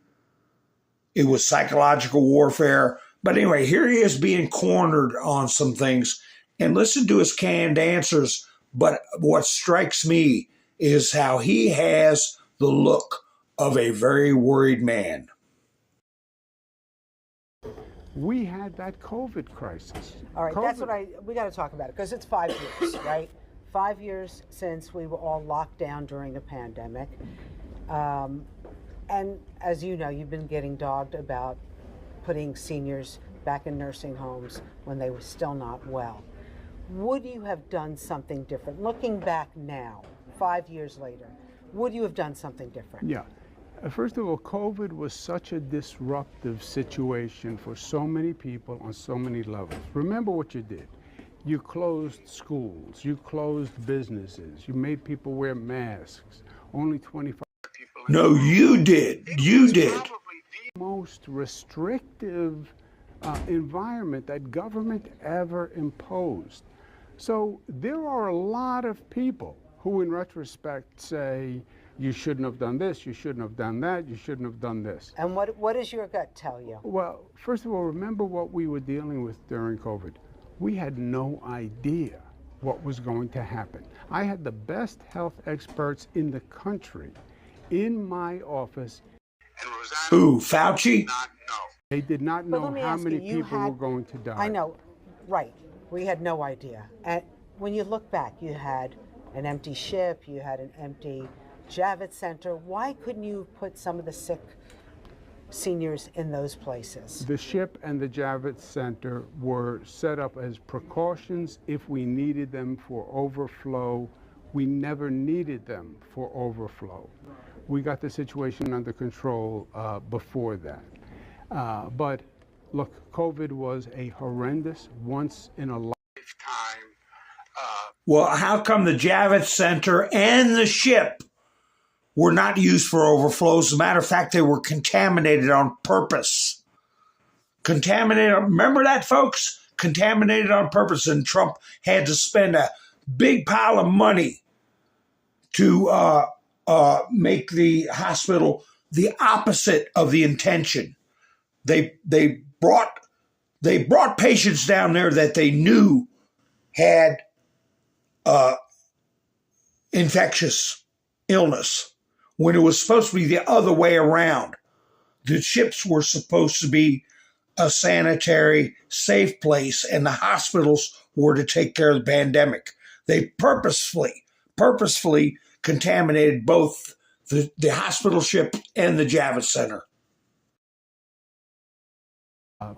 It was psychological warfare. But anyway, here he is being cornered on some things. And listen to his canned answers. But what strikes me is how he has the look of a very worried man. We had that COVID crisis. All right, that's what we got to talk about it because it's 5 years, right? 5 years since we were all locked down during a pandemic. And as you know, you've been getting dogged about putting seniors back in nursing homes when they were still not well. Would you have done something different? Looking back now, 5 years later, would you have done something different? Yeah. First of all, COVID was such a disruptive situation for so many people on so many levels. Remember what you did. You closed schools, you closed businesses, you made people wear masks. Only 25 people. No, you did. You did. The most restrictive environment that government ever imposed. So there are a lot of people who in retrospect say, you shouldn't have done this, you shouldn't have done that, you shouldn't have done this. And what does your gut tell you? Well, first of all, remember what we were dealing with during COVID. We had no idea what was going to happen. I had the best health experts in the country in my office. Who, Fauci? They did not know how many people were going to die. I know, right. We had no idea. And when you look back, you had an empty ship, you had an empty Javits Center. Why couldn't you put some of the sick seniors in those places? The ship and the Javits Center were set up as precautions if we needed them for overflow. We never needed them for overflow. We got the situation under control before that. But look, COVID was a horrendous, once in a lifetime. Well, how come the Javits Center and the ship were not used for overflows? As a matter of fact, they were contaminated on purpose. Contaminated. Remember that, folks? Contaminated on purpose. And Trump had to spend a big pile of money to make the hospital the opposite of the intention. They brought patients down there that they knew had infectious illness, when it was supposed to be the other way around. The ships were supposed to be a sanitary, safe place, and the hospitals were to take care of the pandemic. They purposefully contaminated both the hospital ship and the Javits Center.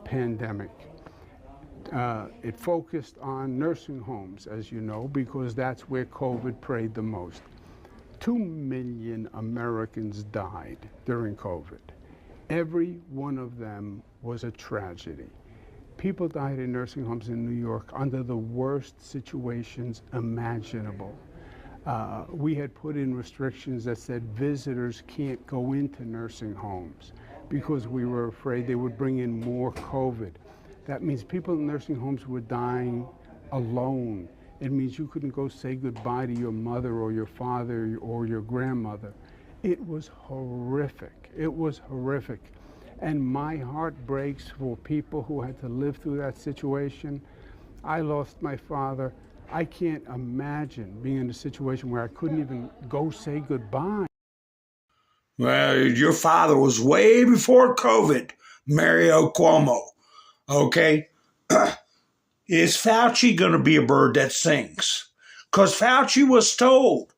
Pandemic. It focused on nursing homes, as you know, because that's where COVID preyed the most. 2 million Americans died during COVID. Every one of them was a tragedy. People died in nursing homes in New York under the worst situations imaginable. We had put in restrictions that said visitors can't go into nursing homes because we were afraid they would bring in more COVID. That means people in nursing homes were dying alone. It means you couldn't go say goodbye to your mother or your father or your grandmother. It was horrific. It was horrific. And my heart breaks for people who had to live through that situation. I lost my father. I can't imagine being in a situation where I couldn't even go say goodbye. Well, your father was way before COVID, Mario Cuomo. Okay? Is Fauci going to be a bird that sings? Because Fauci was told,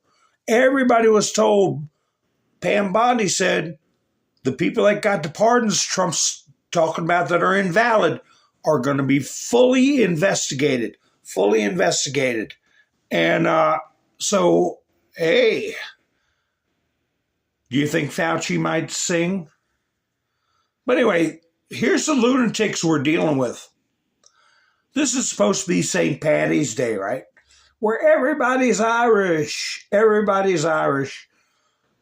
everybody was told, Pam Bondi said, the people that got the pardons Trump's talking about that are invalid are going to be fully investigated. And so, hey, do you think Fauci might sing? But anyway, here's the lunatics we're dealing with. This is supposed to be St. Paddy's Day, right? Where everybody's Irish. Everybody's Irish.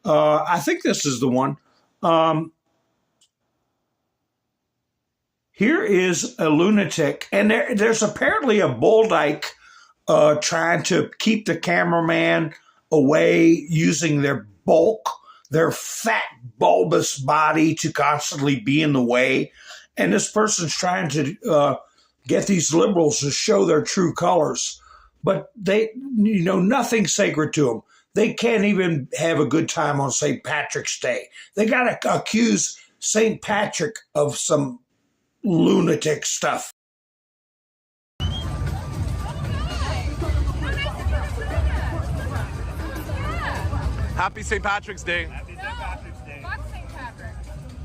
I think this is the one. Here is a lunatic, and there's apparently a bull dyke trying to keep the cameraman away using their bulk, their fat, bulbous body to constantly be in the way. And this person's trying to get these liberals to show their true colors. But they, nothing's sacred to them. They can't even have a good time on St. Patrick's Day. They got to accuse St. Patrick of some lunatic stuff. Happy St. Patrick's Day. Happy St. Patrick's Day. Fuck St. Patrick.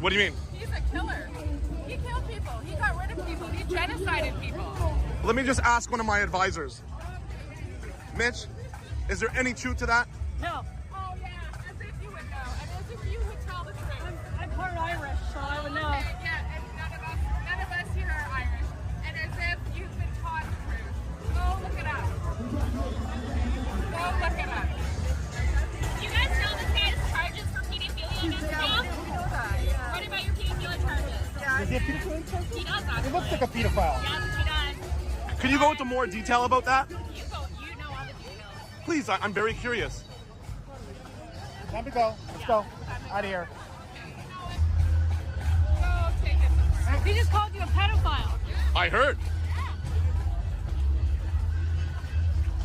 What do you mean? He's a killer. He killed people. He got rid of people. He genocided people. Let me just ask one of my advisors. Mitch, is there any truth to that? No. Oh, yeah. As if you would know. And as if you would tell the truth. I'm part Irish, so I would know. Okay, yeah, and none of us here are Irish. And as if you've been taught the truth. Go look it up. Go look it up. You guys know this guy has charges for pedophilia in his job? What about your pedophilia charges? Is he a pedophile? He does, actually. He looks like a pedophile. Yes, he does. Can you go into more detail about that? You know all the details. Please, I'm very curious. Time to go. Let's go. Out of here. Go take it somewhere. He just called you a pedophile. I heard.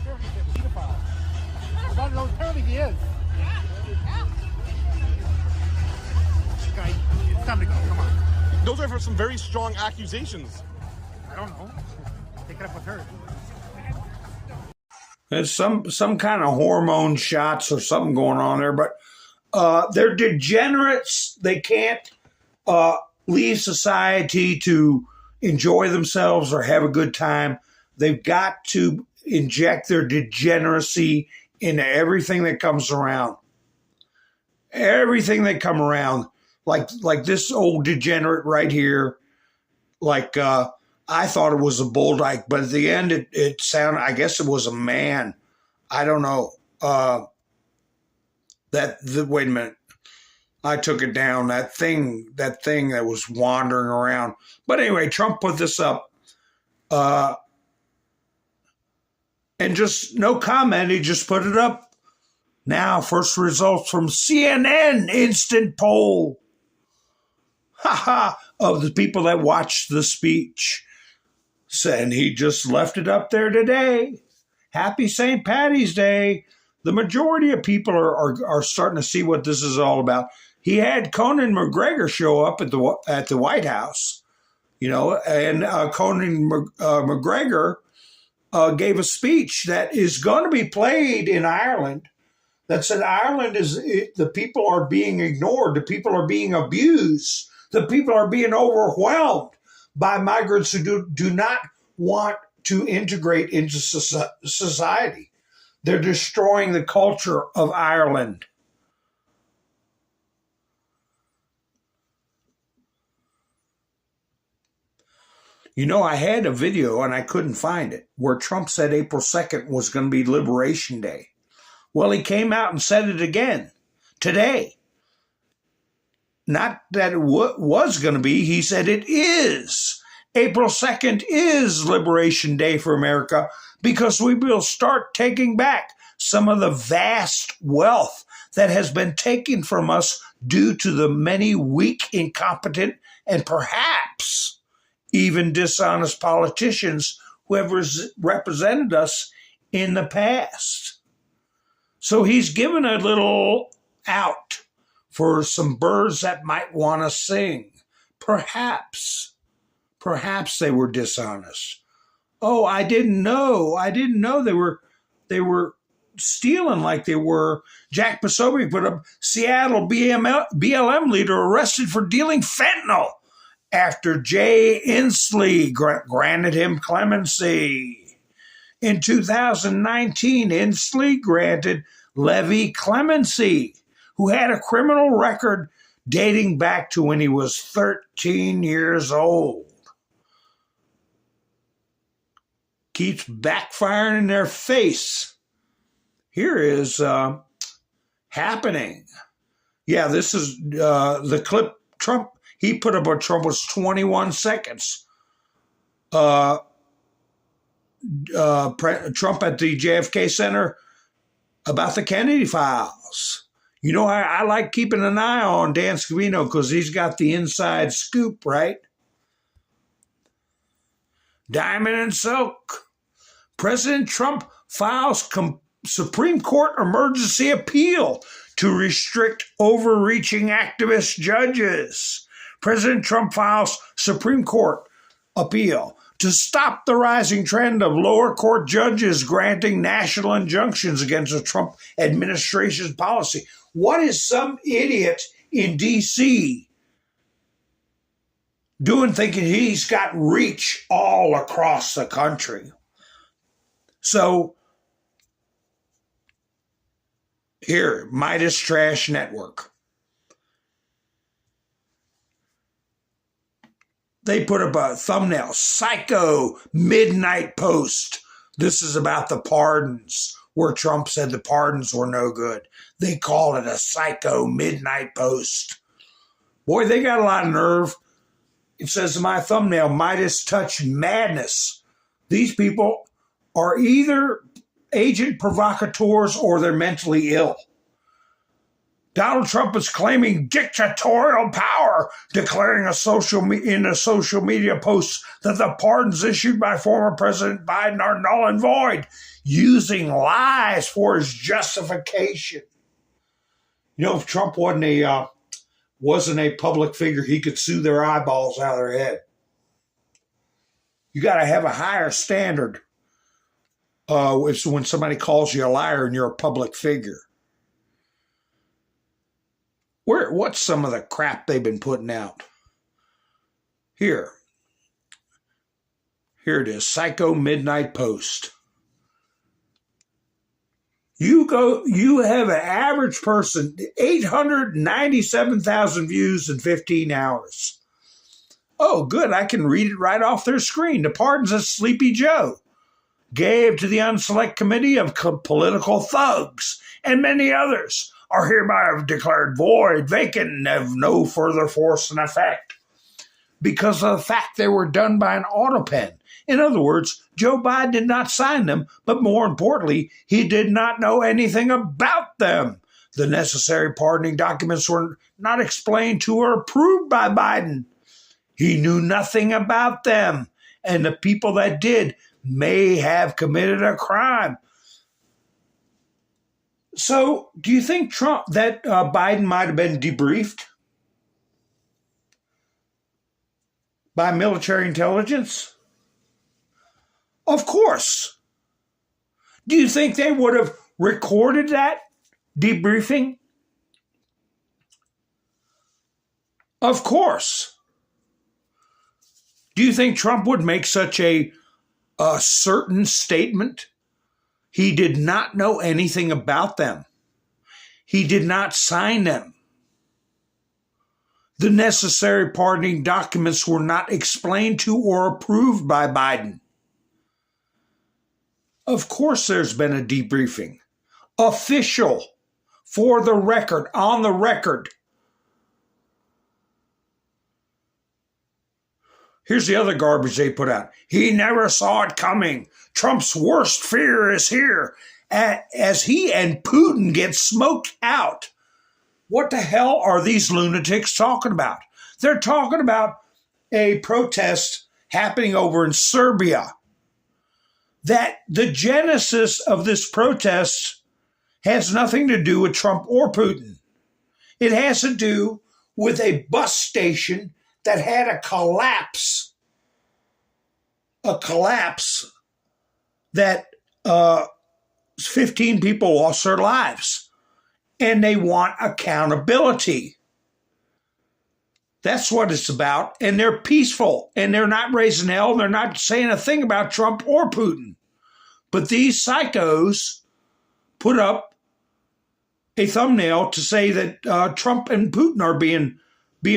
Sure, he's a pedophile. Apparently he is. Guy, it's time to go. Come on. Those are for some very strong accusations. I don't know. Take it up with her. There's some kind of hormone shots or something going on there, but they're degenerates. They can't leave society to enjoy themselves or have a good time. They've got to inject their degeneracy into everything that comes around. Everything that come around. Like this old degenerate right here. I thought it was a bull dyke, but at the end it sounded, I guess it was a man. I don't know. Wait a minute. I took it down. That thing that was wandering around. But anyway, Trump put this up. And just no comment. He just put it up. Now, first results from CNN instant poll. Of the people that watched the speech. And he just left it up there today. Happy St. Paddy's Day. The majority of people are starting to see what this is all about. He had Conan McGregor show up at the White House, and Conan McGregor gave a speech that is going to be played in Ireland that said Ireland the people are being ignored, the people are being abused, the people are being overwhelmed by migrants who do not want to integrate into society. They're destroying the culture of Ireland. You know, I had a video and I couldn't find it where Trump said April 2nd was going to be Liberation Day. Well, he came out and said it again today. Not that it was going to be, he said it is. April 2nd is Liberation Day for America because we will start taking back some of the vast wealth that has been taken from us due to the many weak, incompetent, and perhaps even dishonest politicians who have represented us in the past. So he's given a little out for some birds that might want to sing. Perhaps they were dishonest. Oh, I didn't know they were stealing like they were. Jack Posobiec put a Seattle BLM leader arrested for dealing fentanyl after Jay Inslee granted him clemency. In 2019, Inslee granted Levy clemency, who had a criminal record dating back to when he was 13 years old. Keeps backfiring in their face. Here is happening. Yeah, this is the clip Trump. He put up on Trump was 21 seconds. Trump at the JFK Center about the Kennedy files. You know, I like keeping an eye on Dan Scavino because he's got the inside scoop, right? Diamond and Silk. President Trump files Supreme Court emergency appeal to restrict overreaching activist judges. President Trump files Supreme Court appeal to stop the rising trend of lower court judges granting national injunctions against the Trump administration's policy. What is some idiot in D.C. doing thinking he's got reach all across the country? So, here, Midas Trash Network. They put up a thumbnail, Psycho Midnight Post. This is about the pardons, where Trump said the pardons were no good. They call it a Psycho Midnight Post. Boy, they got a lot of nerve. It says in my thumbnail, Midas Touch Madness. These people are either agent provocateurs or they're mentally ill. Donald Trump is claiming dictatorial power, declaring in a social media post that the pardons issued by former President Biden are null and void, using lies for his justification. You know, if Trump wasn't a public figure, he could sue their eyeballs out of their head. You got to have a higher standard when somebody calls you a liar and you're a public figure. What's some of the crap they've been putting out? Here it is, Psycho Midnight Post. You have an average person, 897,000 views in 15 hours. Oh, good, I can read it right off their screen. The pardons of Sleepy Joe gave to the unselect committee of political thugs and many others are hereby declared void, vacant, and have no further force and effect because of the fact they were done by an Autopen. In other words, Joe Biden did not sign them, but more importantly, he did not know anything about them. The necessary pardoning documents were not explained to or approved by Biden. He knew nothing about them, and the people that did may have committed a crime. So, do you think Biden might have been debriefed by military intelligence? Of course. Do you think they would have recorded that debriefing? Of course. Do you think Trump would make such a certain statement? He did not know anything about them. He did not sign them. The necessary pardoning documents were not explained to or approved by Biden. Of course there's been a debriefing. Official, for the record, on the record. Here's the other garbage they put out. He never saw it coming. Trump's worst fear is here. As he and Putin get smoked out. What the hell are these lunatics talking about? They're talking about a protest happening over in Serbia. That the genesis of this protest has nothing to do with Trump or Putin. It has to do with a bus station that had a collapse that 15 people lost their lives. And they want accountability. That's what it's about. And they're peaceful. And they're not raising hell. They're not saying a thing about Trump or Putin. But these psychos put up a thumbnail to say that Trump and Putin are being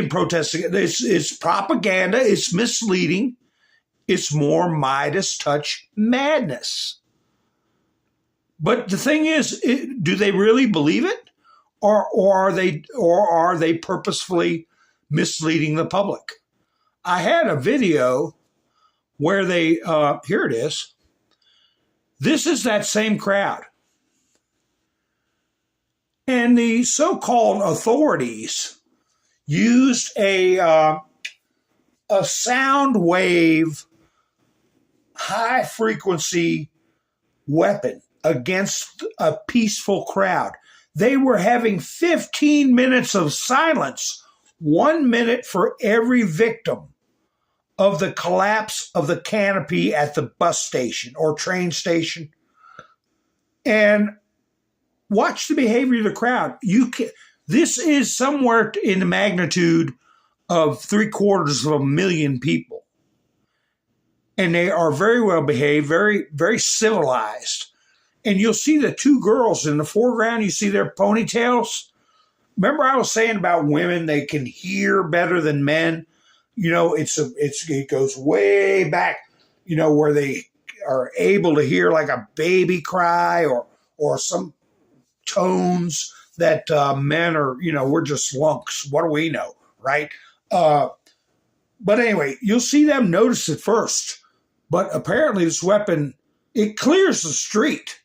protested. It's propaganda. It's misleading. It's more Midas touch madness. But the thing is, do they really believe it? Or are they purposefully misleading the public? I had a video where they, here it is. This is that same crowd. And the so-called authorities used a sound wave, high frequency weapon against a peaceful crowd. They were having 15 minutes of silence, 1 minute for every victim of the collapse of the canopy at the bus station or train station. And watch the behavior of the crowd. This is somewhere in the magnitude of 750,000 people. And they are very well behaved, very, very civilized. And you'll see the two girls in the foreground. You see their ponytails. Remember I was saying about women, they can hear better than men. You know, it goes way back, you know, where they are able to hear like a baby cry or some tones that men are, you know, we're just lunks. What do we know, right? But anyway, you'll see them notice it first. But apparently this weapon, it clears the street.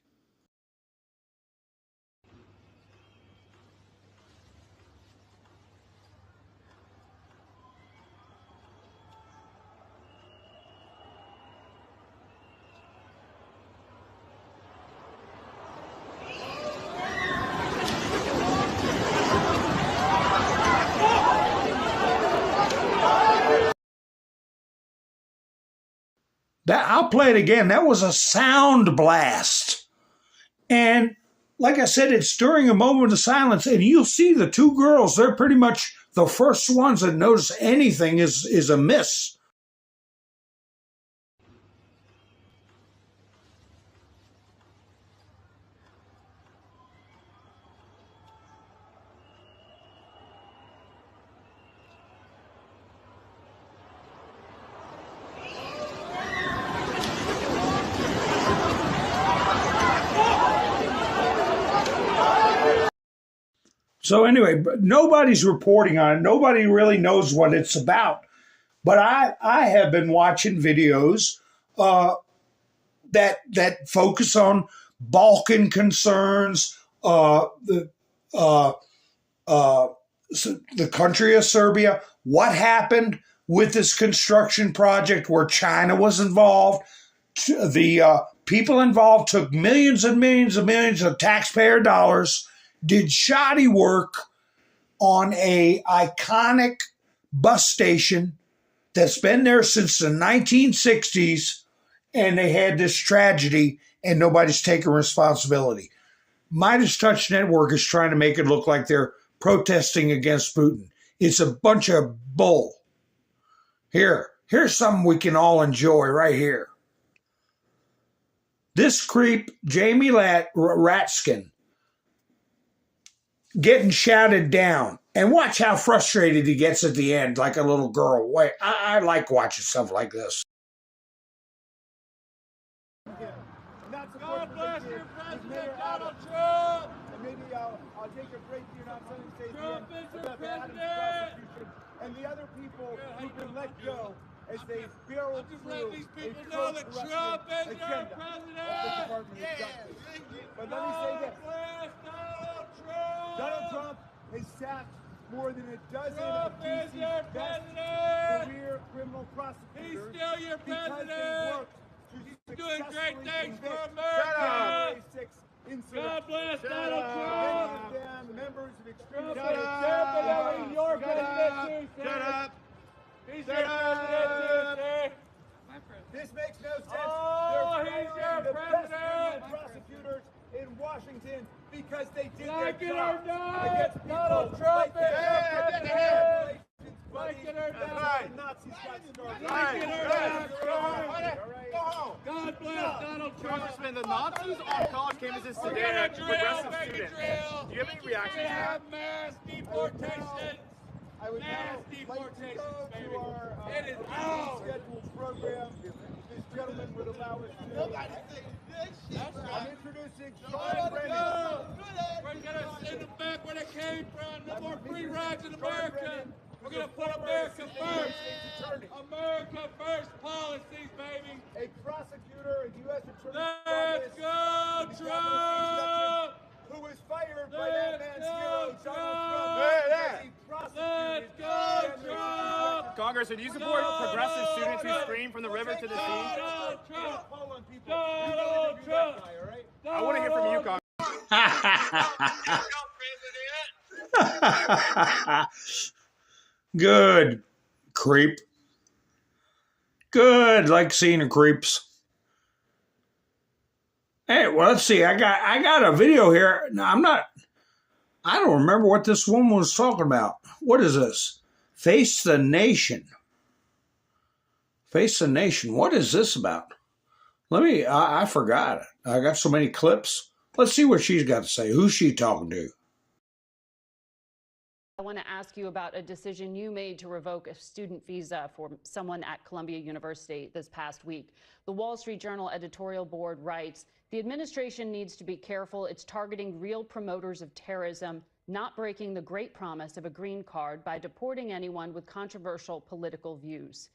I'll play it again. That was a sound blast. And like I said, it's during a moment of silence. And you'll see the two girls, they're pretty much the first ones that notice anything is amiss. So anyway, nobody's reporting on it. Nobody really knows what it's about. But I have been watching videos that focus on Balkan concerns, the country of Serbia, what happened with this construction project where China was involved. The people involved took millions and millions and millions of taxpayer dollars, did shoddy work on a iconic bus station that's been there since the 1960s, and they had this tragedy, and nobody's taking responsibility. Midas Touch Network is trying to make it look like they're protesting against Putin. It's a bunch of bull. Here's something we can all enjoy right here. This creep, Jamie Ratskin, getting shouted down. And watch how frustrated he gets at the end, like a little girl. Wait, I like watching stuff like this. God bless you, President Donald Trump. And maybe I'll take a break here on Sunday State about the Adams prosecution and the other people who've been let go as they barrel through a pro-Trump agenda of the Department of Justice. But let me say this. Donald Trump has sacked more than a dozen of DC's best career criminal prosecutors because they worked to doing great things for America. God bless Donald Trump. Many of them members of extreme New York Shut up. He's your president, sir. This makes no sense. Oh, he's your the president. best prosecutors in Washington because they did like their it job or not, against people Donald Trump is your president. Like it or not, Nazis got started. Like it or not, God bless Donald Trump. Congressman, the Nazis on college campuses today are progressive students. Do you have any reaction to that? Mass deportation. Mass deportation, baby. It is out. Scheduled program. This gentleman would allow us to. I'm introducing Sean Brennan. We're going to send them back where they came from. No more free rides in America. We're going to put America first. America first policies, baby. A prosecutor, a U.S. attorney. Let's go, Trump. Who was fired by that man's hero, Donald Trump. Let's go, Trump. Congressman, do you support progressive students who scream from the river to the sea? Donald Trump. Donald Trump. I want to hear from you, Congressman. Good, creep. Good, like seeing the creeps. Hey, well, let's see. I got a video here. No, I don't remember what this woman was talking about. What is this? Face the Nation. Face the Nation. What is this about? I forgot it. I got so many clips. Let's see what she's got to say. Who's she talking to? I want to ask you about a decision you made to revoke a student visa for someone at Columbia University this past week. The Wall Street Journal editorial board writes, the administration needs to be careful. It's targeting real promoters of terrorism, not breaking the great promise of a green card by deporting anyone with controversial political views.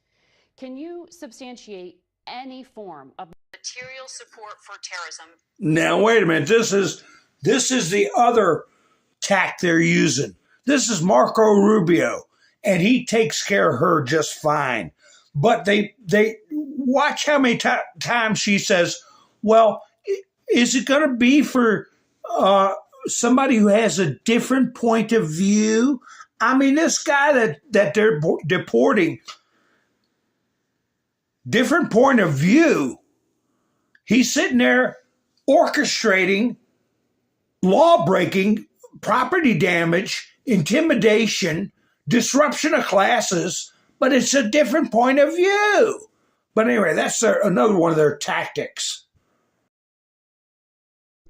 Can you substantiate any form of material support for terrorism? Now, wait a minute. This is the other tack they're using. This is Marco Rubio, and he takes care of her just fine. But they watch how many times she says, well, is it going to be for somebody who has a different point of view? I mean, this guy that they're deporting, different point of view, he's sitting there orchestrating law-breaking, property damage, intimidation, disruption of classes, but it's a different point of view. But anyway, that's another one of their tactics.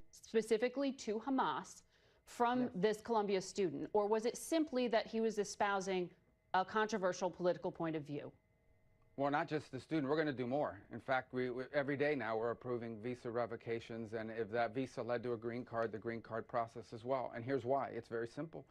Specifically to Hamas from this Columbia student, or was it simply that he was espousing a controversial political point of view? Well, not just the student. We're going to do more. In fact, we every day now we're approving visa revocations, and if that visa led to a green card, the green card process as well. And here's why. It's very simple.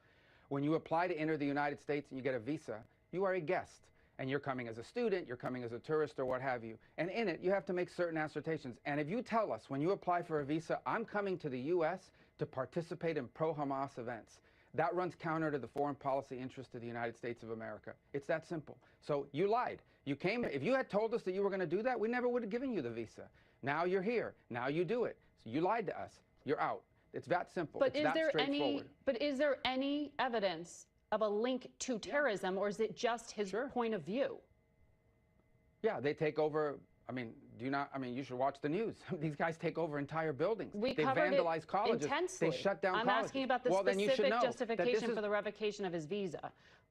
When you apply to enter the United States and you get a visa, you are a guest. And you're coming as a student, you're coming as a tourist, or what have you. And in it, you have to make certain assertions. And if you tell us when you apply for a visa, I'm coming to the U.S. to participate in pro-Hamas events, that runs counter to the foreign policy interest of the United States of America. It's that simple. So you lied. You came. If you had told us that you were going to do that, we never would have given you the visa. Now you're here. Now you do it. So you lied to us. You're out. It's that simple. But it's that straightforward. Is there any evidence of a link to terrorism, or is it just his point of view? Yeah, they take over I mean, do you not? I mean, you should watch the news. These guys take over entire buildings. We They covered vandalize it colleges. intensely. They shut down I'm colleges. asking about the Well, then you should specific know that this justification is- for the revocation of his visa.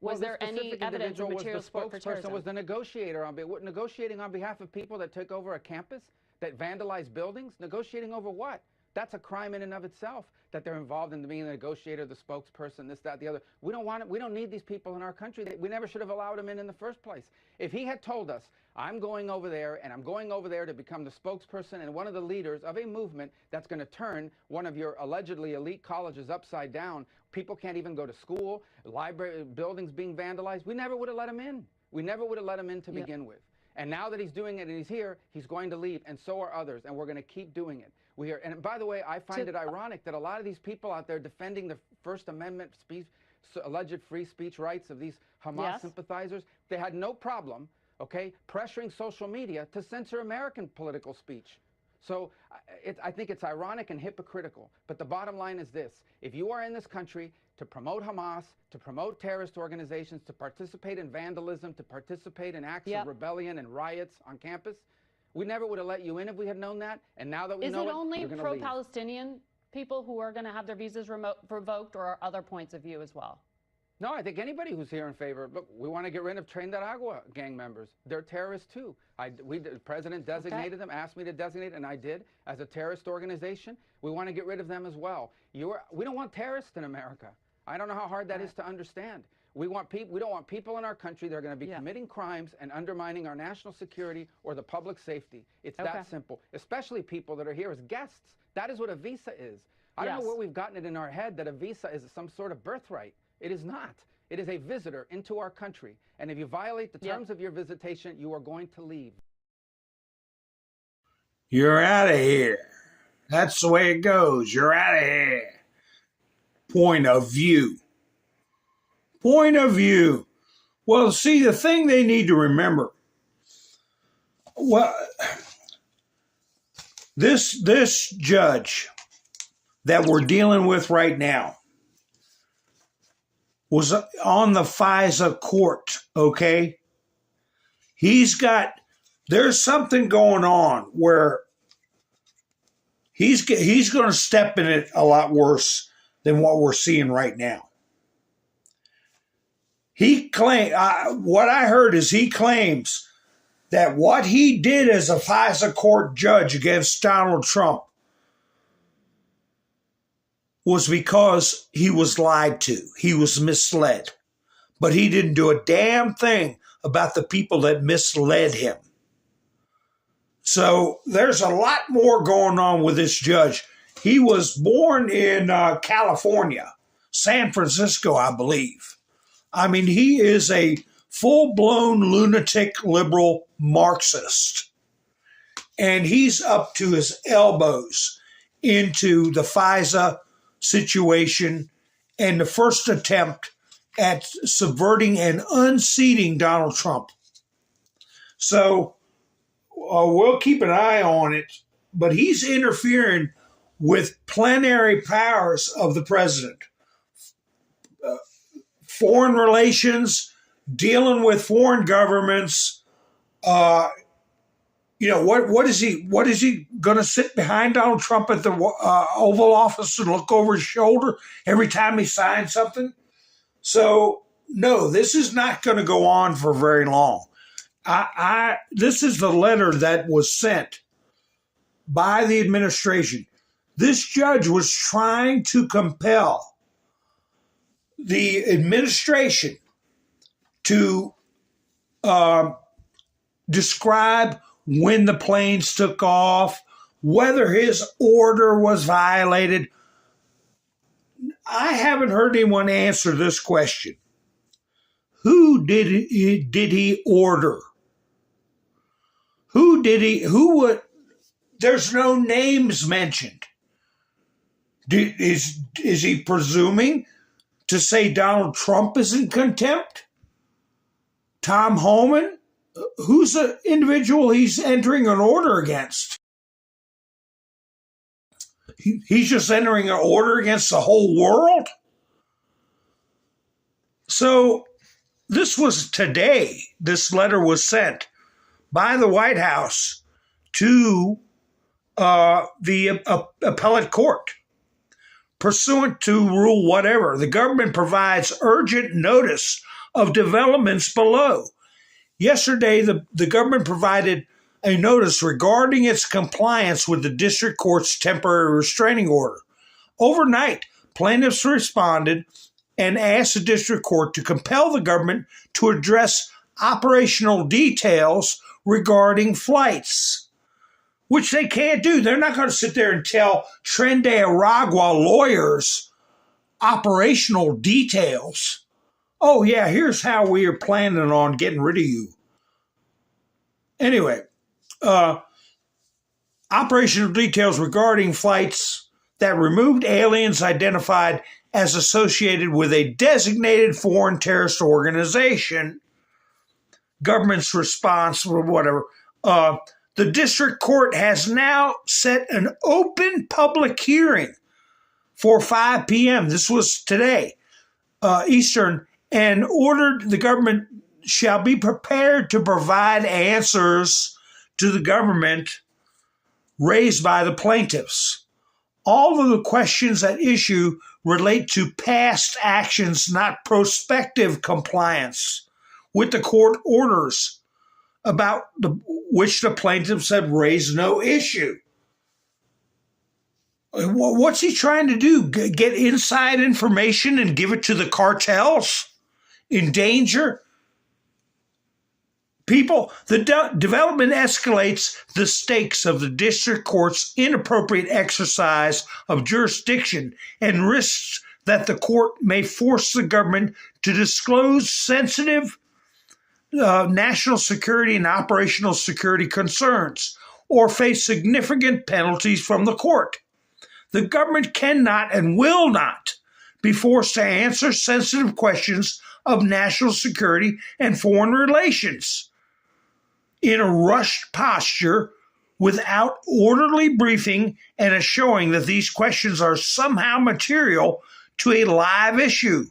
Well, Was this there any specific evidence of individual material was the support for spokesperson, terrorism? was the negotiator negotiating on behalf of people that took over a campus, that vandalized buildings? Negotiating over what? That's a crime in and of itself, that they're involved in being the negotiator, the spokesperson, this, that, the other. We don't want it. We don't need these people in our country. We never should have allowed them in the first place. If he had told us, I'm going over there, and I'm going over there to become the spokesperson and one of the leaders of a movement that's going to turn one of your allegedly elite colleges upside down, people can't even go to school, library buildings being vandalized, we never would have let him in. We never would have let him in to begin with. And now that he's doing it and he's here, he's going to leave, and so are others, and we're going to keep doing it. And by the way, I find it ironic that a lot of these people out there defending the First Amendment speech, alleged free speech rights of these Hamas sympathizers, they had no problem, okay, pressuring social media to censor American political speech. So I think it's ironic and hypocritical. But the bottom line is this: if you are in this country to promote Hamas, to promote terrorist organizations, to participate in vandalism, to participate in acts of rebellion and riots on campus, we never would have let you in if we had known that. And now that we know it, Is it only you're gonna leave. pro-Palestinian people who are going to have their visas revoked, or are other points of view as well? No, I think anybody who's here in favor. Look, we want to get rid of Tren de Agua gang members. They're terrorists too. The president designated them, asked me to designate, and I did, as a terrorist organization. We want to get rid of them as well. We don't want terrorists in America. I don't know how hard that is to understand. We don't want people in our country that are going to be committing crimes and undermining our national security or the public safety. It's that simple. Especially people that are here as guests. That is what a visa is. I don't know where we've gotten it in our head that a visa is some sort of birthright. It is not. It is a visitor into our country. And if you violate the terms of your visitation, you are going to leave. You're out of here. That's the way it goes. You're out of here. Point of view. Point of view. Well, see, the thing they need to remember, well, this judge that we're dealing with right now was on the FISA court, okay? There's something going on where he's going to step in it a lot worse than what we're seeing right now. What I heard is he claims that what he did as a FISA court judge against Donald Trump was because he was lied to. He was misled. But he didn't do a damn thing about the people that misled him. So there's a lot more going on with this judge. He was born in California, San Francisco, I believe. I mean, he is a full-blown lunatic liberal Marxist. And he's up to his elbows into the FISA situation and the first attempt at subverting and unseating Donald Trump. So we'll keep an eye on it, but he's interfering with plenary powers of the president. Foreign relations, dealing with foreign governments. What is he going to sit behind Donald Trump at the Oval Office and look over his shoulder every time he signs something? So no, this is not going to go on for very long. This is the letter that was sent by the administration. This judge was trying to compel the administration to describe when the planes took off, whether his order was violated. I haven't heard anyone answer this question. Who did he order? There's no names mentioned. Is he presuming to say Donald Trump is in contempt? Tom Homan? Who's the individual he's entering an order against? He's just entering an order against the whole world? So this was today. This letter was sent by the White House to the appellate court. Pursuant to rule whatever, the government provides urgent notice of developments below. Yesterday, the government provided a notice regarding its compliance with the district court's temporary restraining order. Overnight, plaintiffs responded and asked the district court to compel the government to address operational details regarding flights, which they can't do. They're not going to sit there and tell Tren de Aragua lawyers operational details. Oh, yeah, here's how we are planning on getting rid of you. Anyway, operational details regarding flights that removed aliens identified as associated with a designated foreign terrorist organization. Government's response or whatever. The district court has now set an open public hearing for 5 p.m. This was today, Eastern, and ordered the government shall be prepared to provide answers to the government raised by the plaintiffs. All of the questions at issue relate to past actions, not prospective compliance with the court orders about which the plaintiffs have raised no issue. What's he trying to do? Get inside information and give it to the cartels? Endanger people? The development escalates the stakes of the district court's inappropriate exercise of jurisdiction and risks that the court may force the government to disclose sensitive national security and operational security concerns or face significant penalties from the court. The government cannot and will not be forced to answer sensitive questions of national security and foreign relations in a rushed posture without orderly briefing and a showing that these questions are somehow material to a live issue.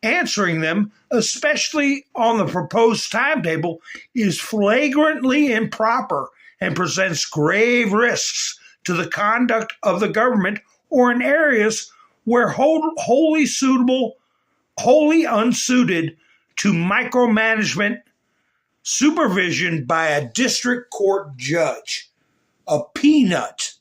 Answering them, especially on the proposed timetable, is flagrantly improper and presents grave risks to the conduct of the government or in areas where wholly unsuited to micromanagement supervision by a district court judge. A peanut.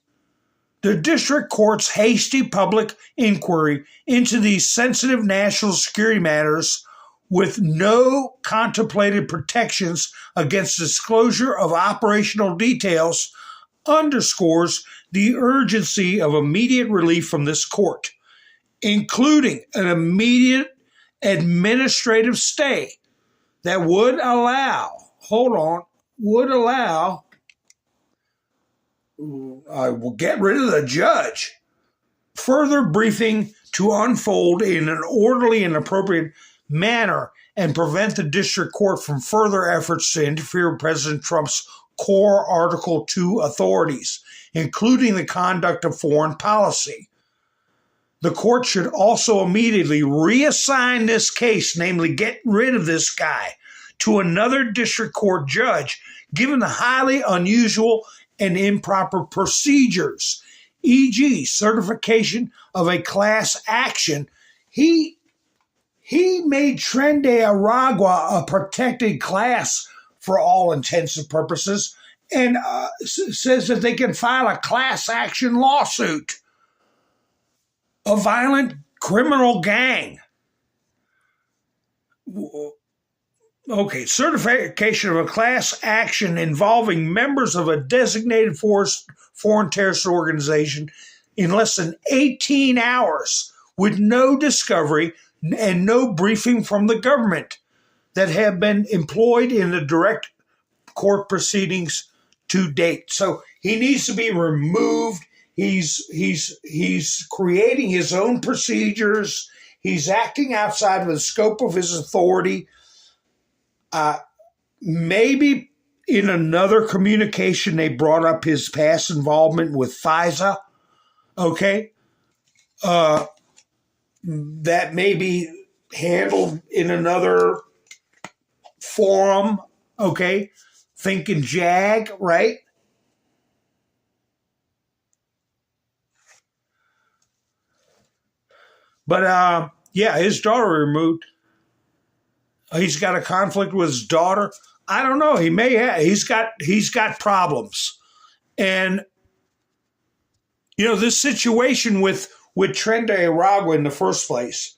The district court's hasty public inquiry into these sensitive national security matters with no contemplated protections against disclosure of operational details underscores the urgency of immediate relief from this court, including an immediate administrative stay that would allow, I will get rid of the judge. Further briefing to unfold in an orderly and appropriate manner and prevent the district court from further efforts to interfere with President Trump's core Article 2 authorities, including the conduct of foreign policy. The court should also immediately reassign this case, namely get rid of this guy, to another district court judge, given the highly unusual and improper procedures, e.g. certification of a class action. He made Tren de Aragua a protected class for all intents and purposes and says that they can file a class action lawsuit. A violent criminal gang. Okay, certification of a class action involving members of a designated foreign terrorist organization in less than 18 hours with no discovery and no briefing from the government that have been employed in the direct court proceedings to date. So he needs to be removed. He's creating his own procedures. He's acting outside of the scope of his authority. Maybe in another communication, they brought up his past involvement with FISA. Okay. That may be handled in another forum. Okay. Thinking JAG, right? But yeah, his daughter removed. He's got a conflict with his daughter. I don't know. He may have. He's got problems, and this situation with Tren de Aragua in the first place.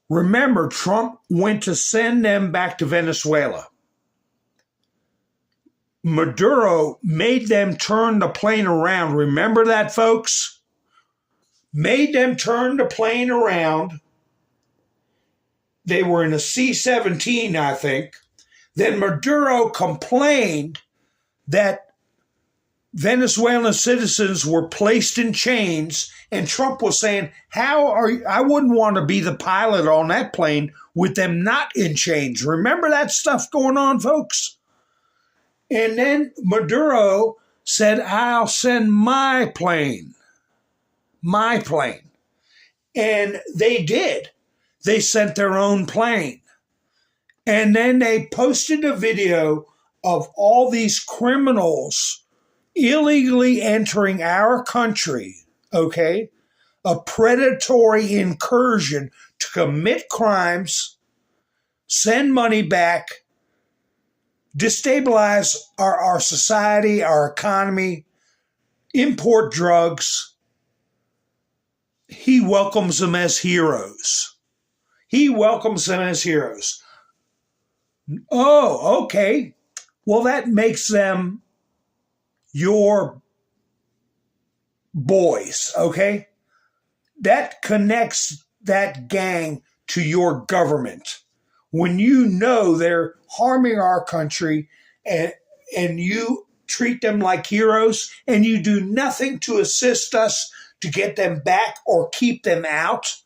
Remember, Trump went to send them back to Venezuela. Maduro made them turn the plane around. Remember that, folks? Made them turn the plane around. They were in a C-17, I think. Then Maduro complained that Venezuelan citizens were placed in chains, and Trump was saying, I wouldn't want to be the pilot on that plane with them not in chains. Remember that stuff going on, folks? And then Maduro said, I'll send my plane. And they did. They sent their own plane. And then they posted a video of all these criminals illegally entering our country, okay? A predatory incursion to commit crimes, send money back, destabilize our society, our economy, import drugs. He welcomes them as heroes. Oh, okay. Well, that makes them your boys, okay? That connects that gang to your government. When you know they're harming our country and you treat them like heroes and you do nothing to assist us to get them back or keep them out,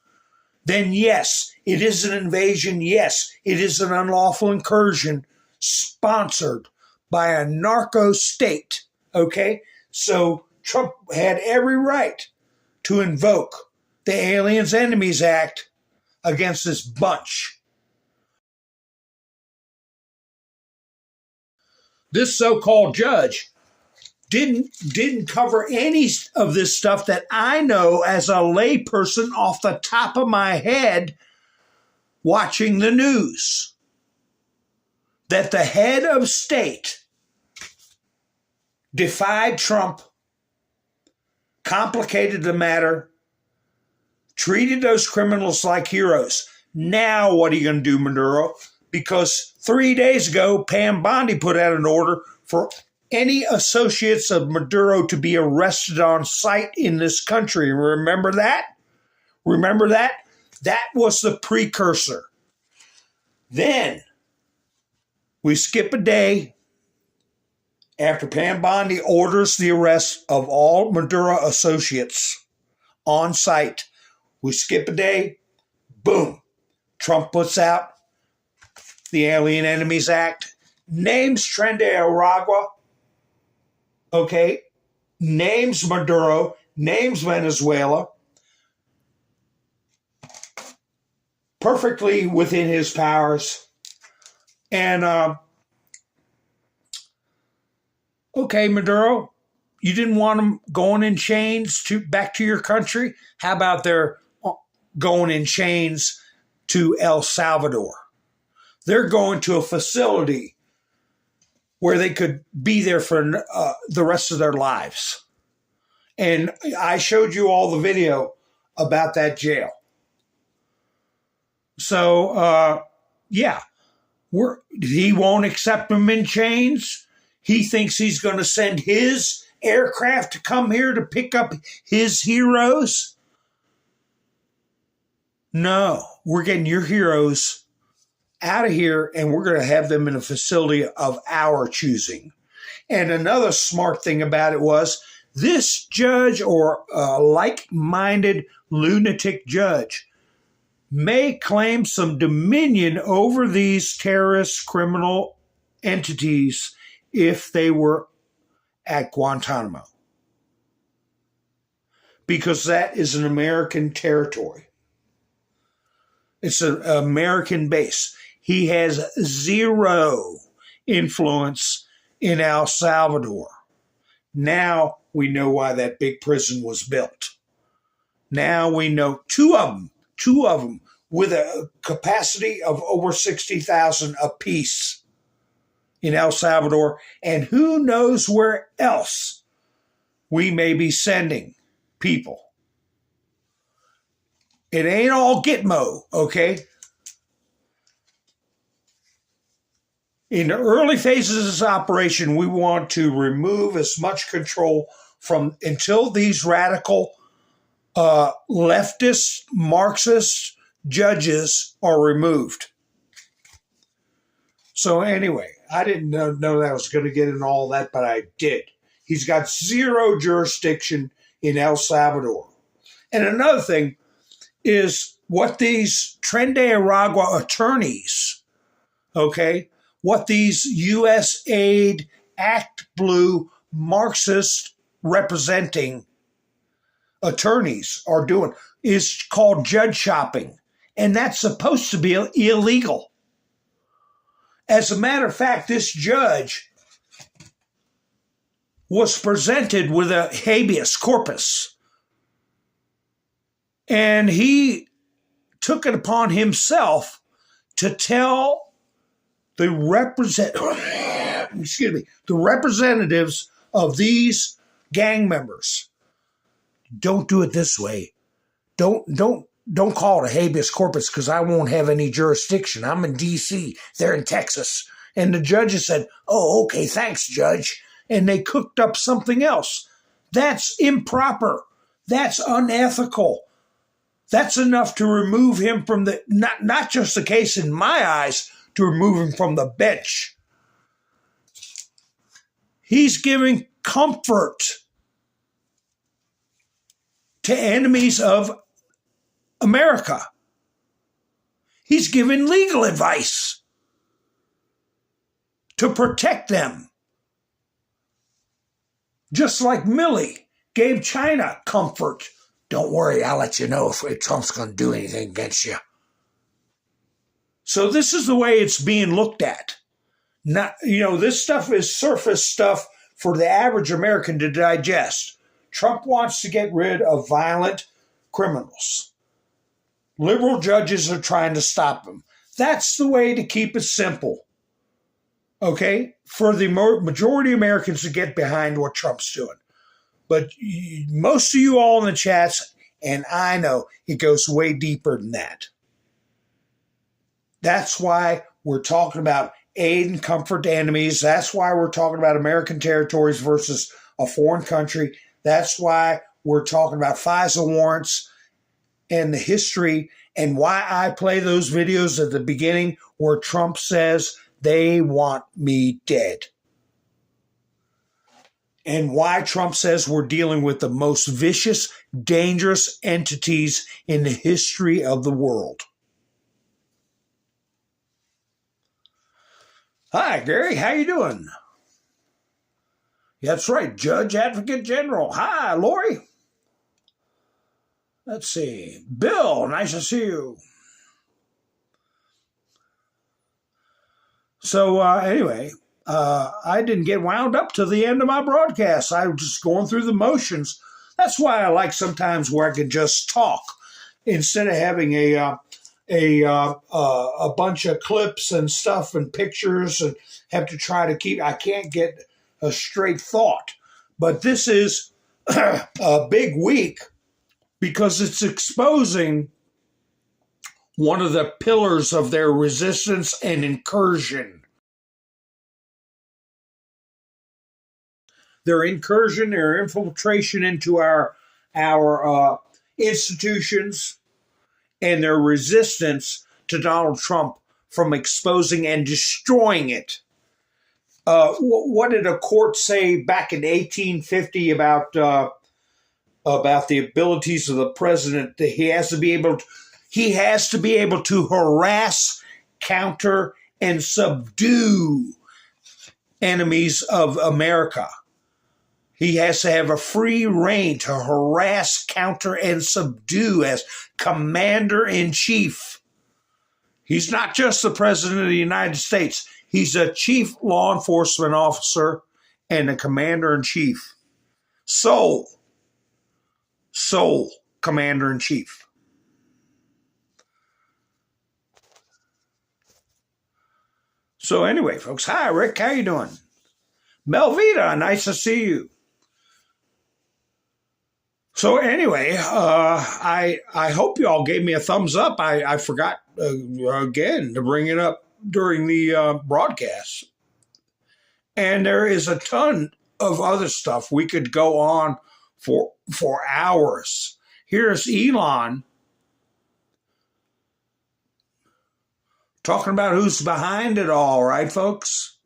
then yes, it is an invasion. Yes, it is an unlawful incursion sponsored by a narco state. Okay, so Trump had every right to invoke the Aliens Enemies Act against this bunch. This so-called judge didn't cover any of this stuff that I know as a layperson off the top of my head watching the news. That the head of state defied Trump, complicated the matter, treated those criminals like heroes. Now what are you going to do, Maduro? Because 3 days ago, Pam Bondi put out an order for any associates of Maduro to be arrested on sight in this country. Remember that? That was the precursor. Then we skip a day after Pam Bondi orders the arrest of all Maduro associates on site. We skip a day, boom. Trump puts out the Alien Enemies Act, names Tren de Aragua, okay, names Maduro, names Venezuela, perfectly within his powers. And, okay, Maduro, you didn't want them going in chains back to your country? How about they're going in chains to El Salvador? They're going to a facility where they could be there for the rest of their lives. And I showed you all the video about that jail. So, yeah, he won't accept them in chains. He thinks he's going to send his aircraft to come here to pick up his heroes. No, we're getting your heroes out of here, and we're going to have them in a facility of our choosing. And another smart thing about it was this judge or a like-minded lunatic judge may claim some dominion over these terrorist criminal entities if they were at Guantanamo. Because that is an American territory. It's an American base. He has zero influence in El Salvador. Now we know why that big prison was built. Now we know two of them with a capacity of over 60,000 apiece in El Salvador, and who knows where else we may be sending people. It ain't all Gitmo, okay? In the early phases of this operation, we want to remove as much control from until these radical leftist, Marxist judges are removed. So anyway, I didn't know that I was going to get into all that, but I did. He's got zero jurisdiction in El Salvador. And another thing is what these Tren de Aragua attorneys, okay, what these U.S. aid, Act Blue, Marxist representing attorneys are doing is called judge shopping. And that's supposed to be illegal. As a matter of fact, this judge was presented with a habeas corpus. And he took it upon himself to tell the representatives of these gang members, don't do it this way. Don't call it a habeas corpus because I won't have any jurisdiction. I'm in D.C. They're in Texas. And the judges said, oh, okay, thanks, Judge. And they cooked up something else. That's improper. That's unethical. That's enough to remove him from the, not just the case in my eyes, to remove him from the bench. He's giving comfort to enemies of America. He's giving legal advice to protect them. Just like Milley gave China comfort. Don't worry, I'll let you know if Trump's going to do anything against you. So this is the way it's being looked at. Not, this stuff is surface stuff for the average American to digest. Trump wants to get rid of violent criminals. Liberal judges are trying to stop him. That's the way to keep it simple. Okay? For the majority of Americans to get behind what Trump's doing. But most of you all in the chats, and I know it goes way deeper than that. That's why we're talking about aid and comfort to enemies. That's why we're talking about American territories versus a foreign country. That's why we're talking about FISA warrants and the history, and why I play those videos at the beginning where Trump says they want me dead. And why Trump says we're dealing with the most vicious, dangerous entities in the history of the world. Hi, Gary. How you doing? That's right, Judge Advocate General. Hi, Lori. Let's see. Bill, nice to see you. So anyway, I didn't get wound up to the end of my broadcast. I was just going through the motions. That's why I like sometimes where I can just talk instead of having a bunch of clips and stuff and pictures and have to try to keep. I can't get a straight thought. But this is a big week because it's exposing one of the pillars of their resistance and incursion. Their incursion, their infiltration into our institutions, and their resistance to Donald Trump from exposing and destroying it. What did a court say back in 1850 about the abilities of the president? That he has to be able to harass, counter, and subdue enemies of America. He has to have a free rein to harass, counter, and subdue as commander-in-chief. He's not just the president of the United States. He's a chief law enforcement officer and a commander-in-chief. Soul. commander-in-chief. So anyway, folks, hi, Rick. How you doing? Melvita, nice to see you. So anyway, I hope you all gave me a thumbs up. I forgot again to bring it up during the broadcast. And there is a ton of other stuff. We could go on for hours. Here's Elon talking about who's behind it all, right, folks?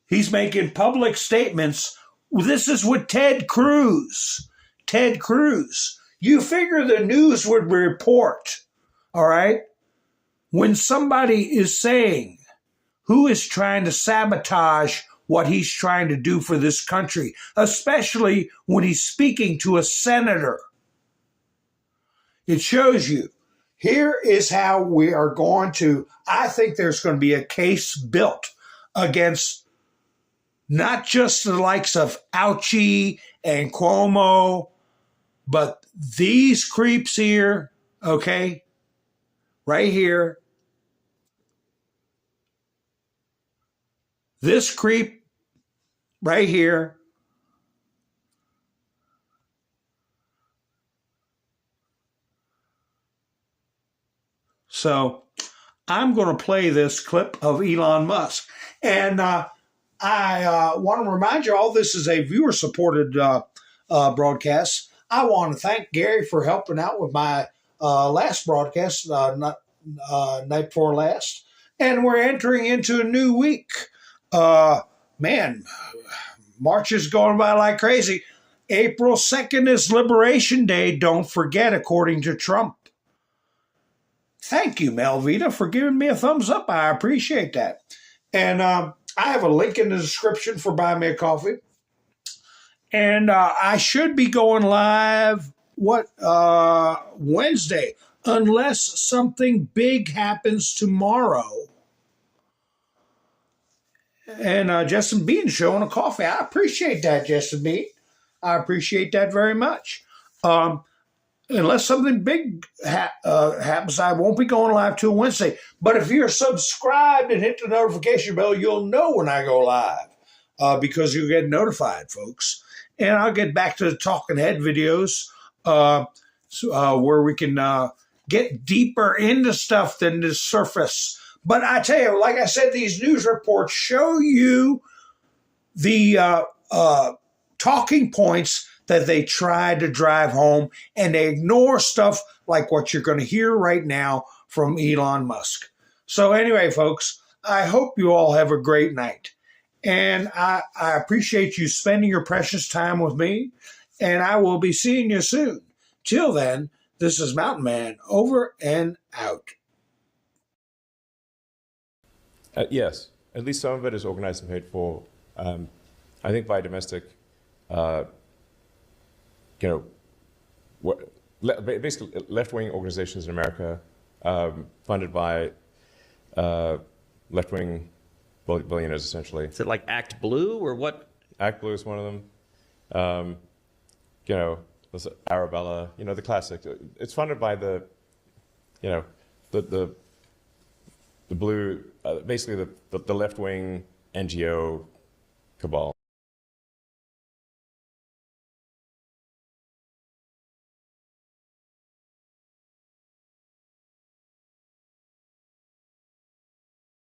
He's making public statements. This is with Ted Cruz. Ted Cruz. You figure the news would report, all right, when somebody is saying who is trying to sabotage what he's trying to do for this country, especially when he's speaking to a senator. It shows you. Here is how we are going to, I think there's going to be a case built against not just the likes of Fauci and Cuomo, but these creeps here, okay, right here. This creep right here. So I'm going to play this clip of Elon Musk. And I want to remind you all, this is a viewer-supported broadcast. I want to thank Gary for helping out with my last broadcast, night before last. And we're entering into a new week. Man, March is going by like crazy. April 2nd is Liberation Day. Don't forget, according to Trump. Thank you, Melvita, for giving me a thumbs up. I appreciate that. And I have a link in the description for Buy Me a Coffee. And I should be going live, Wednesday, unless something big happens tomorrow. And Justin Bean showing a coffee. I appreciate that, Justin Bean. I appreciate that very much. Unless something big happens, I won't be going live till Wednesday. But if you're subscribed and hit the notification bell, you'll know when I go live because you'll get notified, folks. And I'll get back to the talking head videos where we can get deeper into stuff than the surface. But I tell you, like I said, these news reports show you the talking points that they try to drive home, and they ignore stuff like what you're going to hear right now from Elon Musk. So anyway, folks, I hope you all have a great night. And I appreciate you spending your precious time with me, and I will be seeing you soon. Till then, this is Mountain Man, over and out. Yes, at least some of it is organized and paid for. I think by domestic, basically left-wing organizations in America, funded by left-wing billionaires, essentially. Is it like Act Blue or what? Act Blue is one of them. Arabella, the classic. It's funded by the blue, basically the left-wing NGO cabal.